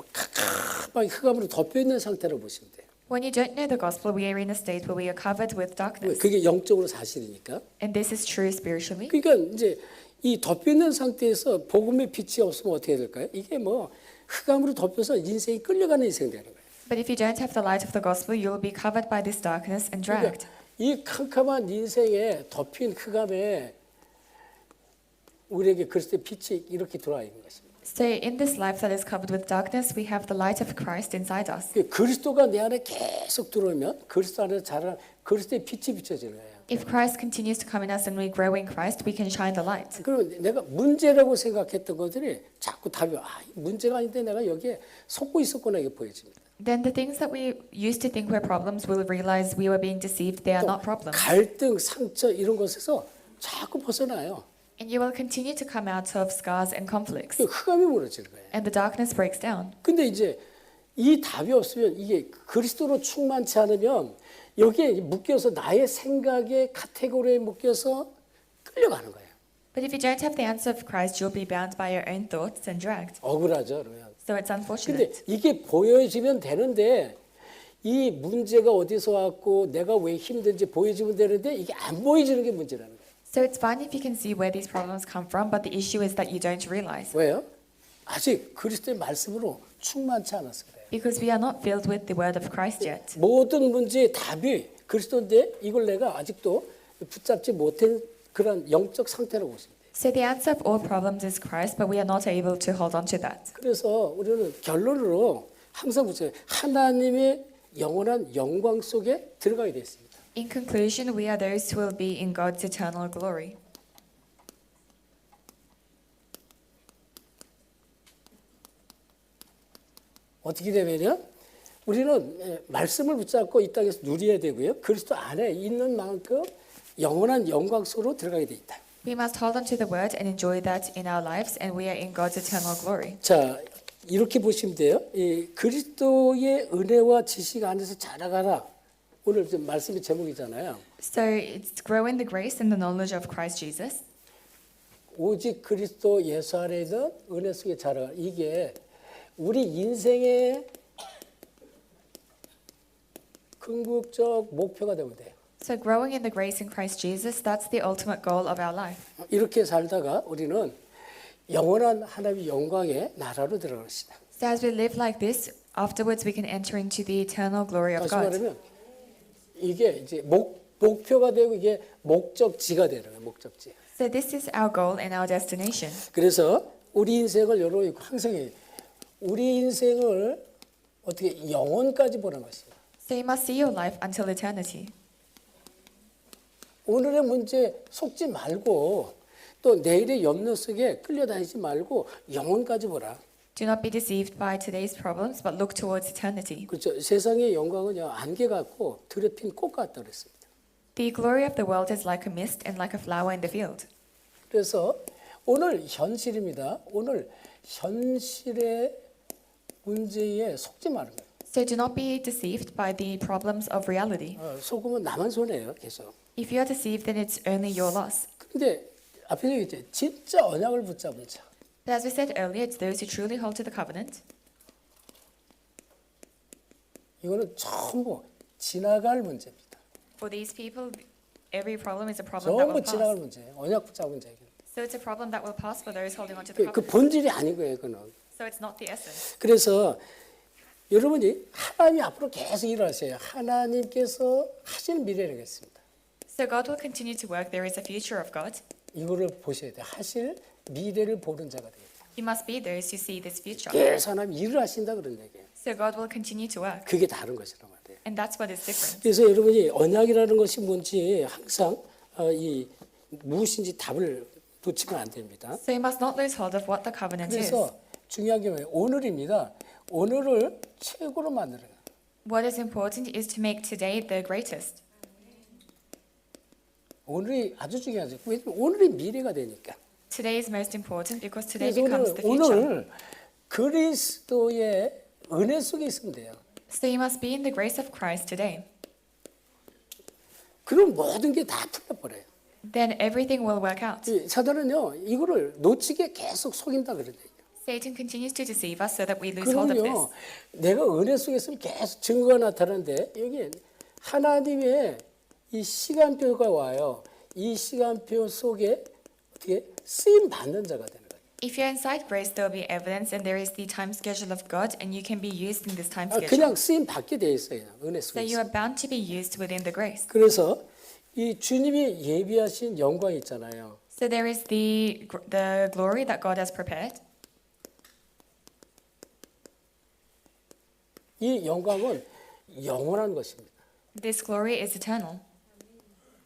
[SPEAKER 2] 막 흑암으로 덮여 있는 상태로 보시면 돼요.
[SPEAKER 1] When you don't know the gospel, we are in a state where we are covered with darkness.
[SPEAKER 2] 그게 영적으로 사실이니까.
[SPEAKER 1] And this is true spiritually.
[SPEAKER 2] 그러니까 이제 이 덮여 있는 상태에서 복음의 빛이 없으면 어떻게 될까요? 이게 뭐 흑암으로 덮여서 인생이 끌려가는 인생이 되는 거예요.
[SPEAKER 1] But if you don't have the light of the gospel, you will be covered by this darkness and dragged.
[SPEAKER 2] 이 캄캄한 인생에 덮인 흑암에 우리에게 그리스도의 빛이 이렇게 들어와 있는 것입니다.
[SPEAKER 1] So in this life that is covered with darkness, we have the light of Christ inside us.
[SPEAKER 2] 그리스도가 내 안에 계속 들어오면 그리스도 안에 자라 그리스도의 빛이 비춰지는 거예요.
[SPEAKER 1] If Christ continues to come in us and we grow in Christ, we can shine the light.
[SPEAKER 2] 그러면 내가 문제라고 생각했던 것들이 자꾸 답이 문제가 아닌데 내가 여기에 속고 있었구나 이게 보여집니다.
[SPEAKER 1] Then the things that we used to think were problems, we'll realize we were being deceived. They are not problems.
[SPEAKER 2] 갈등, 상처 이런 것에서 자꾸 벗어나요.
[SPEAKER 1] And you will continue to come out of scars and conflicts.
[SPEAKER 2] 흑암이 무너지는 거예요.
[SPEAKER 1] And the darkness breaks down.
[SPEAKER 2] 근데 이제 이 답이 없으면 이게 그리스도로 충만치 않으면 여기에 묶여서 나의 생각의 카테고리에 묶여서 끌려가는 거예요.
[SPEAKER 1] But if you don't have the answer of Christ, you'll be bound by your own thoughts and dragged.
[SPEAKER 2] 억울하죠, 그러면.
[SPEAKER 1] So it's
[SPEAKER 2] 근데
[SPEAKER 1] unfortunate.
[SPEAKER 2] 이게 보여지면 되는데 이 문제가 어디서 왔고 내가 왜 힘든지 보여지면 되는데 이게 안 보여지는 게 문제라는 거예요.
[SPEAKER 1] So it's fine if you can see where these problems come from, but the issue is that you don't realize.
[SPEAKER 2] 왜요? 아직 그리스도의 말씀으로 충만치 않아서 그래요.
[SPEAKER 1] Because we are not filled with the word of Christ yet.
[SPEAKER 2] 모든 문제의 답이 그리스도인데 이걸 내가 아직도 붙잡지 못한 그런 영적 상태라고 보시면 돼요.
[SPEAKER 1] So the answer of all problems is Christ, but we are not able to hold on to that.
[SPEAKER 2] 그래서 우리는 결론으로 항상 보세요. 하나님의 영원한 영광 속에 들어가게 되어 있습니다.
[SPEAKER 1] In conclusion, we are those who will be in God's eternal glory.
[SPEAKER 2] 어떻게 되면요? 우리는 말씀을 붙잡고 이 땅에서 누려야 되고요. 그리스도 안에 있는 만큼 영원한 영광 속으로 들어가게 돼 있다.
[SPEAKER 1] We must hold on to the word and enjoy that in our lives, and we are in God's eternal glory.
[SPEAKER 2] 자, 이렇게 보시면 돼요. 이 그리스도의 은혜와 지식 안에서 자라가라. 오늘 좀 말씀의 제목이잖아요.
[SPEAKER 1] So it's grow in the grace and the knowledge of Christ Jesus.
[SPEAKER 2] 오직 그리스도 예수 안에 있는 은혜 속에 자라가. 이게 우리 인생의 궁극적 목표가 되면 돼요.
[SPEAKER 1] So growing in the grace in Christ Jesus, that's the ultimate goal of our life.
[SPEAKER 2] 이렇게 살다가 우리는 영원한 하나님의 영광의 나라로 들어갈 것이다.
[SPEAKER 1] So as we live like this, afterwards we can enter into the eternal glory of
[SPEAKER 2] 다시
[SPEAKER 1] God.
[SPEAKER 2] 말하면 이게 이제 목표가 되고 이게 목적지가 되는 거예요. 목적지.
[SPEAKER 1] So this is our goal and our destination.
[SPEAKER 2] 그래서 우리 인생을 여러분이 항상 우리 인생을 어떻게 영원까지 보는 것이다.
[SPEAKER 1] So you must see your life until eternity.
[SPEAKER 2] 오늘의 문제 속지 말고 또 내일의 염려 속에 끌려다니지 말고 영원까지 보라.
[SPEAKER 1] Do not be deceived by today's problems, but look towards eternity.
[SPEAKER 2] 그렇죠. 세상의 영광은요 안개 같고 들에 핀 꽃 같다 그랬습니다.
[SPEAKER 1] The glory of the world is like a mist and like a flower in the field.
[SPEAKER 2] 그래서 오늘 현실입니다. 오늘 현실의 문제에 속지 말는 거예요.
[SPEAKER 1] So do not be deceived by the problems of reality.
[SPEAKER 2] 속으면 나만 손해예요. 계속.
[SPEAKER 1] If you are deceived, then it's only your loss.
[SPEAKER 2] 근데 앞에 얘기했죠. 진짜 언약을 붙잡은 자.
[SPEAKER 1] But as we said earlier, it's those who truly hold to the covenant.
[SPEAKER 2] 이거는 전부 지나갈 문제입니다.
[SPEAKER 1] For these people, every problem is a problem that
[SPEAKER 2] 전부
[SPEAKER 1] will
[SPEAKER 2] 지나갈
[SPEAKER 1] pass.
[SPEAKER 2] 문제예요. 언약 붙잡은 자에게.
[SPEAKER 1] So it's a problem that will pass for those holding on to the
[SPEAKER 2] 그
[SPEAKER 1] covenant.
[SPEAKER 2] 본질이 아닌 거예요. 그는.
[SPEAKER 1] So it's not the essence.
[SPEAKER 2] 그래서 여러분이 하나님이 앞으로 계속 일하세요. 하나님께서 하시는 미래를 겠습니다.
[SPEAKER 1] So God will continue to work. There is a future of God.
[SPEAKER 2] 이거를 보셔야 돼요. 하실 미래를 보는 자가 돼요.
[SPEAKER 1] You must be those who see this future.
[SPEAKER 2] 계속 하나님 일을 하신다 그런 얘기예요.
[SPEAKER 1] So God will continue to work.
[SPEAKER 2] 그게 다른 것이란 말이에요.
[SPEAKER 1] And that's what is different.
[SPEAKER 2] 그래서 여러분이 언약이라는 것이 뭔지 항상 이 무엇인지 답을 놓치면 안 됩니다.
[SPEAKER 1] So you must not lose hold of what the covenant is.
[SPEAKER 2] 그래서 중요한 게 뭐예요? 오늘입니다. 오늘을 최고로 만들어요.
[SPEAKER 1] What is important is to make today the greatest.
[SPEAKER 2] 오늘이 아주 중요하죠. 왜냐면 오늘이 미래가 되니까.
[SPEAKER 1] Today is most important because today
[SPEAKER 2] 그래서
[SPEAKER 1] becomes the future.
[SPEAKER 2] 오늘 그리스도의 은혜 속에 있으면 돼요.
[SPEAKER 1] So you must be in the grace of Christ today.
[SPEAKER 2] 그럼 모든 게 다 풀려버려요.
[SPEAKER 1] Then everything will work out.
[SPEAKER 2] 이 사단은요, 이거를 놓치게 계속 속인다 그러네요.
[SPEAKER 1] Satan continues to deceive us so that we lose hold of this.
[SPEAKER 2] 그럼요, 내가 은혜 속에 있으면 계속 증거가 나타나는데 여기 하나님의 이 시간표가 와요. 이 시간표 속에 어떻게 쓰임 받는 자가 되는 거예요.
[SPEAKER 1] If you're inside grace, there will be evidence, and there is the time schedule of God, and you can be used in this time schedule.
[SPEAKER 2] 그냥 쓰임 받게 돼 있어요. 은혜
[SPEAKER 1] So
[SPEAKER 2] 속에.
[SPEAKER 1] you are bound to be used within the grace.
[SPEAKER 2] 그래서 이 주님이 예비하신 영광이 있잖아요.
[SPEAKER 1] So there is the glory that God has prepared.
[SPEAKER 2] 이 영광은 영원한 것입니다.
[SPEAKER 1] This glory is eternal,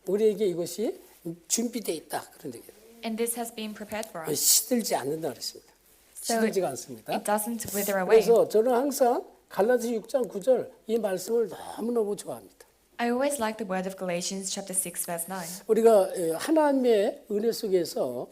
[SPEAKER 2] 우리에게 이것이 준비되어 있다. 그런 얘기예요.
[SPEAKER 1] and this has been prepared for us.
[SPEAKER 2] 시들지 않는다 그랬습니다. 시들지가 않습니다.
[SPEAKER 1] It doesn't wither away.
[SPEAKER 2] 그래서 저는 항상 갈라디아 6장 9절 이 말씀을 너무너무 좋아합니다.
[SPEAKER 1] I always like the word of Galatians chapter 6 verse 9.
[SPEAKER 2] 우리가 하나님의 은혜 속에서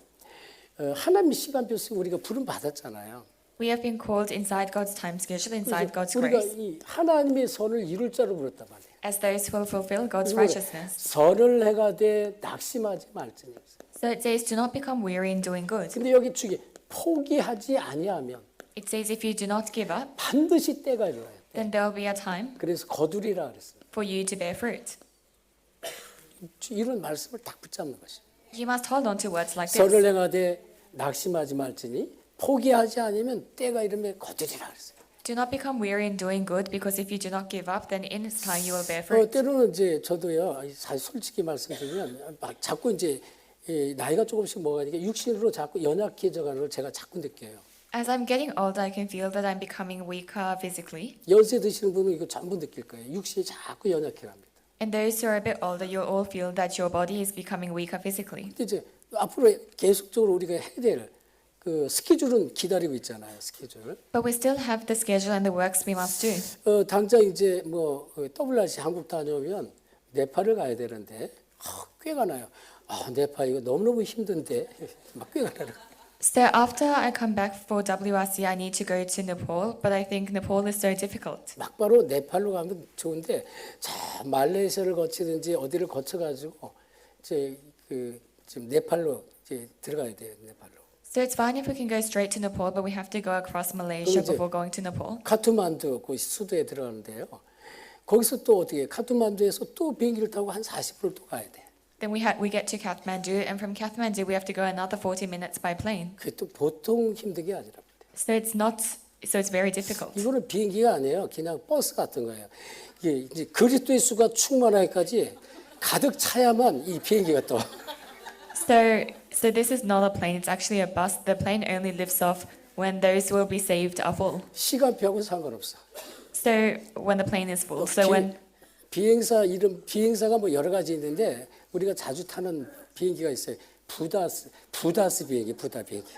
[SPEAKER 2] 하나님의 시간표 속에 우리가 부름 받았잖아요.
[SPEAKER 1] We have been called inside God's time schedule, inside God's
[SPEAKER 2] 우리가
[SPEAKER 1] grace,
[SPEAKER 2] 이 하나님의 선을 이룰 자로 부렸단 말이에요.
[SPEAKER 1] as those who will fulfill God's righteousness.
[SPEAKER 2] 선을 해가되 낙심하지 말지니.
[SPEAKER 1] So it says, do not become weary in doing good.
[SPEAKER 2] 근데 여기 주기 포기하지 아니하면
[SPEAKER 1] It says, if you do not give up,
[SPEAKER 2] 반드시 때가 일어나요.
[SPEAKER 1] then there will be a time
[SPEAKER 2] 그래서 거두리라 그랬어요.
[SPEAKER 1] for you to bear fruit.
[SPEAKER 2] 이런 말씀을 딱 붙잡는 것이에요.
[SPEAKER 1] You must hold on to words like
[SPEAKER 2] 선을
[SPEAKER 1] this.
[SPEAKER 2] 행하되 낙심하지 말지니 포기하지 않으면 때가 이르면 거두리라 그랬어요.
[SPEAKER 1] Do not become weary in doing good, because if you do not give up, then in its time you will bear fruit.
[SPEAKER 2] 때로는 이제 저도요, 사실 솔직히 말씀드리면 막 자꾸 이제 나이가 조금씩 먹으니까 육신으로 자꾸 연약해져가는 걸 제가 자꾸 느껴요.
[SPEAKER 1] As I'm getting older, I can feel that I'm becoming weaker physically.
[SPEAKER 2] 연세 드시는 분은 이거 전부 느낄 거예요. 육신이 자꾸 연약해갑니다.
[SPEAKER 1] And those who are a bit older, you'll all feel that your body is becoming weaker physically.
[SPEAKER 2] 근데 이제 앞으로 계속적으로 우리가 해야 될 그 스케줄은 기다리고 있잖아요. 스케줄.
[SPEAKER 1] But we still have the schedule and the works we must do.
[SPEAKER 2] 당장 이제 뭐 WRC 한국 다녀오면 네팔을 가야 되는데 꾀가 나요. 네팔 이거 너무너무 힘든데 막 꾀가 나요.
[SPEAKER 1] So after I come back for WRC, I need to go to Nepal, but I think Nepal is so difficult.
[SPEAKER 2] 막바로 네팔로 가면 좋은데 저 말레이시아를 거치든지 어디를 거쳐가지고 이제 지금 네팔로 이제 들어가야 돼요. 네팔로.
[SPEAKER 1] So it's fine if we can go straight to Nepal, but we have to go across Malaysia
[SPEAKER 2] 이제
[SPEAKER 1] before going to Nepal.
[SPEAKER 2] 카트만두 그 수도에 들어가는데요. 거기서 또 어떻게 카트만두에서 또 비행기를 타고 한 40분을 또 가야 돼.
[SPEAKER 1] Then we get to Kathmandu, and from Kathmandu we have to go another 40 minutes by plane.
[SPEAKER 2] 그게 또 보통 힘든 게 아니라.
[SPEAKER 1] So it's very difficult.
[SPEAKER 2] 이거는 비행기가 아니에요. 그냥 버스 같은 거예요. 이게 이제 그리스도의 수가 충만하기까지 가득 차야만 이 비행기가 또.
[SPEAKER 1] So this is not a plane, it's actually a bus. The plane only lifts off when those who will be saved are full.
[SPEAKER 2] 시간표하고 상관없어.
[SPEAKER 1] So when the plane is full. So when
[SPEAKER 2] 비행사가 뭐 여러 가지 있는데 우리가 자주 타는 비행기가 있어요. 부다스 비행기, 부다 비행기.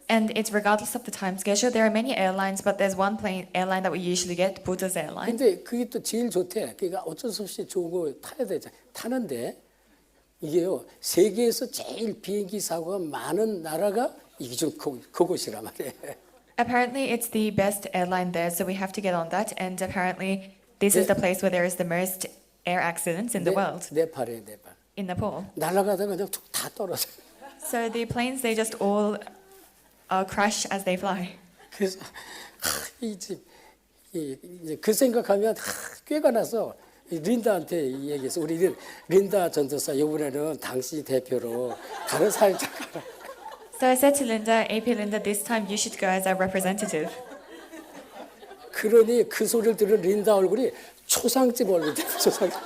[SPEAKER 1] and it's regardless of the time schedule. There are many airlines, but there's one airline that we usually get, Buddha's airline.
[SPEAKER 2] 근데 그게 또 제일 좋대. 그러니까 어쩔 수 없이 좋은 거 타야 되잖아. 타는데 이게요. 세계에서 제일 비행기 사고가 많은 나라가 이게 좀 그곳이란 말이에요.
[SPEAKER 1] Apparently, it's the best airline there, so we have to get on that. And apparently, this is the place where there is the most air accidents in the world,
[SPEAKER 2] 네팔이에요, 네팔.
[SPEAKER 1] in Nepal.
[SPEAKER 2] 날아가다가 그냥 다 떨어져.
[SPEAKER 1] So the planes, they just all crash as they fly.
[SPEAKER 2] 그래서 이제 그 생각하면 꾀가 나서 린다한테 얘기했어. 우리 린다 전도사 이번에는 당신이 대표로 다른 사역자 가라.
[SPEAKER 1] So I said to Linda, AP Linda, this time you should go as our representative.
[SPEAKER 2] 그러니 그 소리를 들은 린다 얼굴이 초상집 얼굴이 돼. 초상집.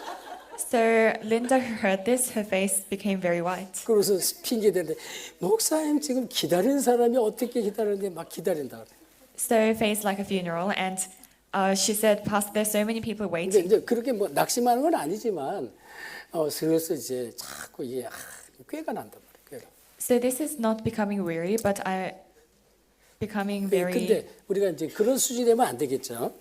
[SPEAKER 1] So Linda heard this, her face became very white.
[SPEAKER 2] 그래서 핑계 대는데 목사님 지금 기다리는 사람이 어떻게 기다리는데 막 기다린다 그래.
[SPEAKER 1] So face like a funeral, and she said, Pastor, there's so many people
[SPEAKER 2] 근데
[SPEAKER 1] waiting.
[SPEAKER 2] 이제 그렇게 뭐 낙심하는 건 아니지만 슬슬 이제 자꾸 이게 꾀가 난단 말이에요. 꾀가.
[SPEAKER 1] So this is not becoming weary, but I becoming very.
[SPEAKER 2] 근데 우리가 이제 그런 수준이 되면 안 되겠죠.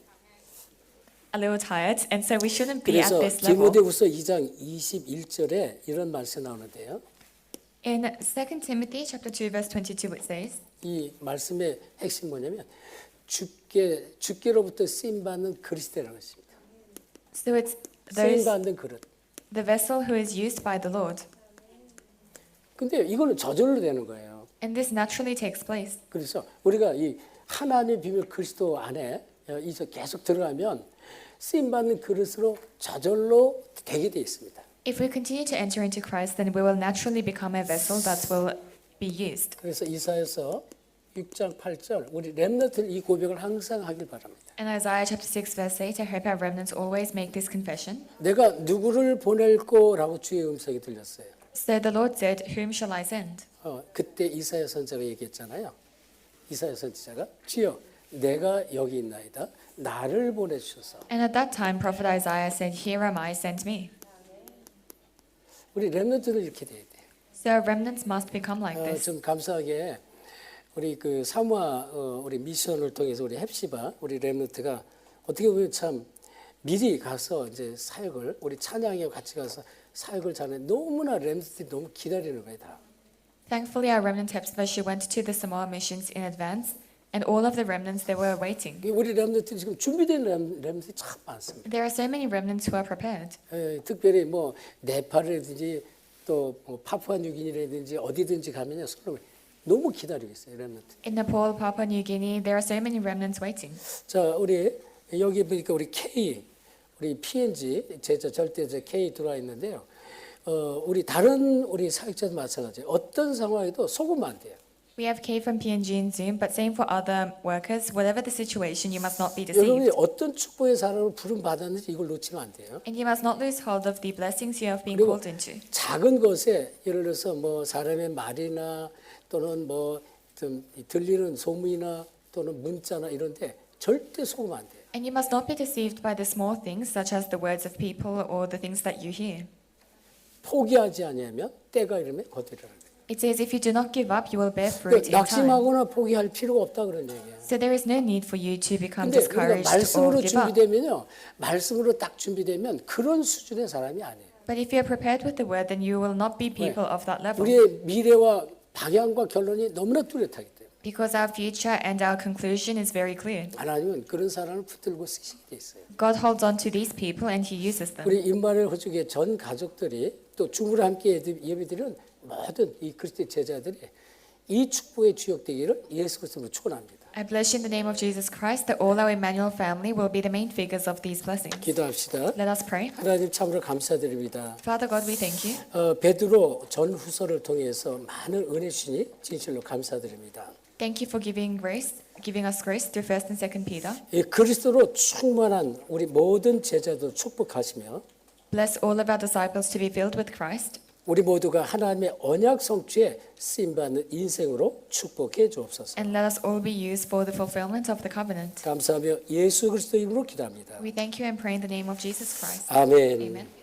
[SPEAKER 1] a little tired, and so we shouldn't be at
[SPEAKER 2] 그래서
[SPEAKER 1] this level.
[SPEAKER 2] 디모데후서 2장 21절에 이런 말씀이 나오는데요.
[SPEAKER 1] In 2 Timothy chapter 2 verse 22 it says,
[SPEAKER 2] 이 말씀의 핵심 뭐냐면 주께로부터 쓰임 받는 그리스도라는 것입니다.
[SPEAKER 1] so it's
[SPEAKER 2] 쓰임
[SPEAKER 1] those
[SPEAKER 2] 받는 그릇.
[SPEAKER 1] the vessel who is used by the Lord.
[SPEAKER 2] 근데 이거는 저절로 되는 거예요.
[SPEAKER 1] And this naturally takes place.
[SPEAKER 2] 그래서 우리가 이 하나님의 비밀 그리스도 안에 이제 계속 들어가면 쓰임 받는 그릇으로 저절로 되게 돼 있습니다.
[SPEAKER 1] If we continue to enter into Christ, then we will naturally become a vessel that will be used.
[SPEAKER 2] 그래서 이사야서 6장 8절 우리 렘넌트 이 고백을 항상 하길 바랍니다.
[SPEAKER 1] In Isaiah chapter 6 verse 8, I hope our remnants always make this confession.
[SPEAKER 2] 내가 누구를 보낼 거라고 주의 음성이 들렸어요.
[SPEAKER 1] So the Lord said, whom shall I send?
[SPEAKER 2] 그때 이사야 선지자가 얘기했잖아요. 이사야 선지자가 주여 내가 여기 있나이다. 나를 보내주셔서.
[SPEAKER 1] And at that time, prophet Isaiah said, here am I, send me.
[SPEAKER 2] 우리 렘넌트는 이렇게 돼야 돼.
[SPEAKER 1] So our remnants must become like this.
[SPEAKER 2] 좀 감사하게 우리 그 사모아 우리 미션을 통해서 우리 헵시바 우리 렘넌트가 어떻게 보면 참 미리 가서 이제 사역을 우리 찬양에 같이 가서 사역을 잘해 너무나 렘넌트들이 너무 기다리는 거예요 다.
[SPEAKER 1] Thankfully, our remnant Hepzibah, she went to the Samoa missions in advance, and all of the remnants, they were waiting.
[SPEAKER 2] 우리 렘넌트들이 지금 준비된 렘넌트들이 참 많습니다.
[SPEAKER 1] There are so many remnants who are prepared.
[SPEAKER 2] 특별히 뭐 네팔이라든지 또 뭐 파푸아뉴기니라든지 어디든지 가면요 서로 너무 기다리고 있어요 렘넌트.
[SPEAKER 1] In Nepal, Papua New Guinea, there are so many remnants waiting.
[SPEAKER 2] 자 우리 여기 보니까 우리 K 우리 PNG 제자 절대자 K 들어와 있는데요. 우리 다른 우리 사역자도 마찬가지예요. 어떤 상황에도 속으면 안 돼요.
[SPEAKER 1] We have K from PNG in Zoom, but same for other workers. Whatever the situation, you must not be
[SPEAKER 2] 여러분이
[SPEAKER 1] deceived.
[SPEAKER 2] 어떤 축복의 사람을 부름 받았는지 이걸 놓치면 안 돼요.
[SPEAKER 1] And you must not lose hold of the blessings you have been
[SPEAKER 2] 그리고
[SPEAKER 1] called into.
[SPEAKER 2] 작은 것에 예를 들어서 뭐 사람의 말이나 또는 뭐 좀 들리는 소문이나 또는 문자나 이런데 절대 속으면 안 돼요.
[SPEAKER 1] And you must not be deceived by the small things, such as the words of people or the things that you hear.
[SPEAKER 2] 포기하지 않으면 때가 이르면 거두리라.
[SPEAKER 1] It says, if you do not give up, you will bear fruit in time.
[SPEAKER 2] 낙심하거나 포기할 필요가 없다 그런 얘기예요.
[SPEAKER 1] So there is no need for you to become
[SPEAKER 2] 근데 우리가
[SPEAKER 1] discouraged or
[SPEAKER 2] 말씀으로
[SPEAKER 1] give up.
[SPEAKER 2] 준비되면요, 말씀으로 딱 준비되면 그런 수준의 사람이 아니에요.
[SPEAKER 1] But if you are prepared with the word, then you will not be people of that level.
[SPEAKER 2] 우리의 미래와 방향과 결론이 너무나 뚜렷하기 때문에
[SPEAKER 1] Because our future and our conclusion is very clear.
[SPEAKER 2] 하나님은 그런 사람을 붙들고 쓰시게 돼 있어요.
[SPEAKER 1] God holds on to these people and He uses them.
[SPEAKER 2] 우리 임마누엘 호주교회 전 가족들이 또 주부를 함께 예배드리는 모든 이 그리스도의 제자들이 이 축복의 주역되기를 예수 그리스도로 축원합니다.
[SPEAKER 1] I bless you in the name of Jesus Christ that all our Emmanuel family will be the main figures of these blessings.
[SPEAKER 2] 기도합시다.
[SPEAKER 1] Let us pray.
[SPEAKER 2] 하나님 참으로 감사드립니다.
[SPEAKER 1] Father God, we thank you.
[SPEAKER 2] 베드로 전후서를 통해서 많은 은혜 주시니 진실로 감사드립니다.
[SPEAKER 1] Thank you for giving us grace through 1st and 2nd Peter.
[SPEAKER 2] 이 그리스도로 충만한 우리 모든 제자도 축복하시며
[SPEAKER 1] Bless all of our disciples to be filled with Christ.
[SPEAKER 2] 우리 모두가 하나님의 언약 성취에 쓰임받는 인생으로 축복해 주옵소서.
[SPEAKER 1] And let us all be used for the fulfillment of the covenant.
[SPEAKER 2] 감사하며 예수 그리스도 이름으로 기도합니다.
[SPEAKER 1] We thank you and pray in the name of Jesus Christ.
[SPEAKER 2] 아멘.
[SPEAKER 1] Amen.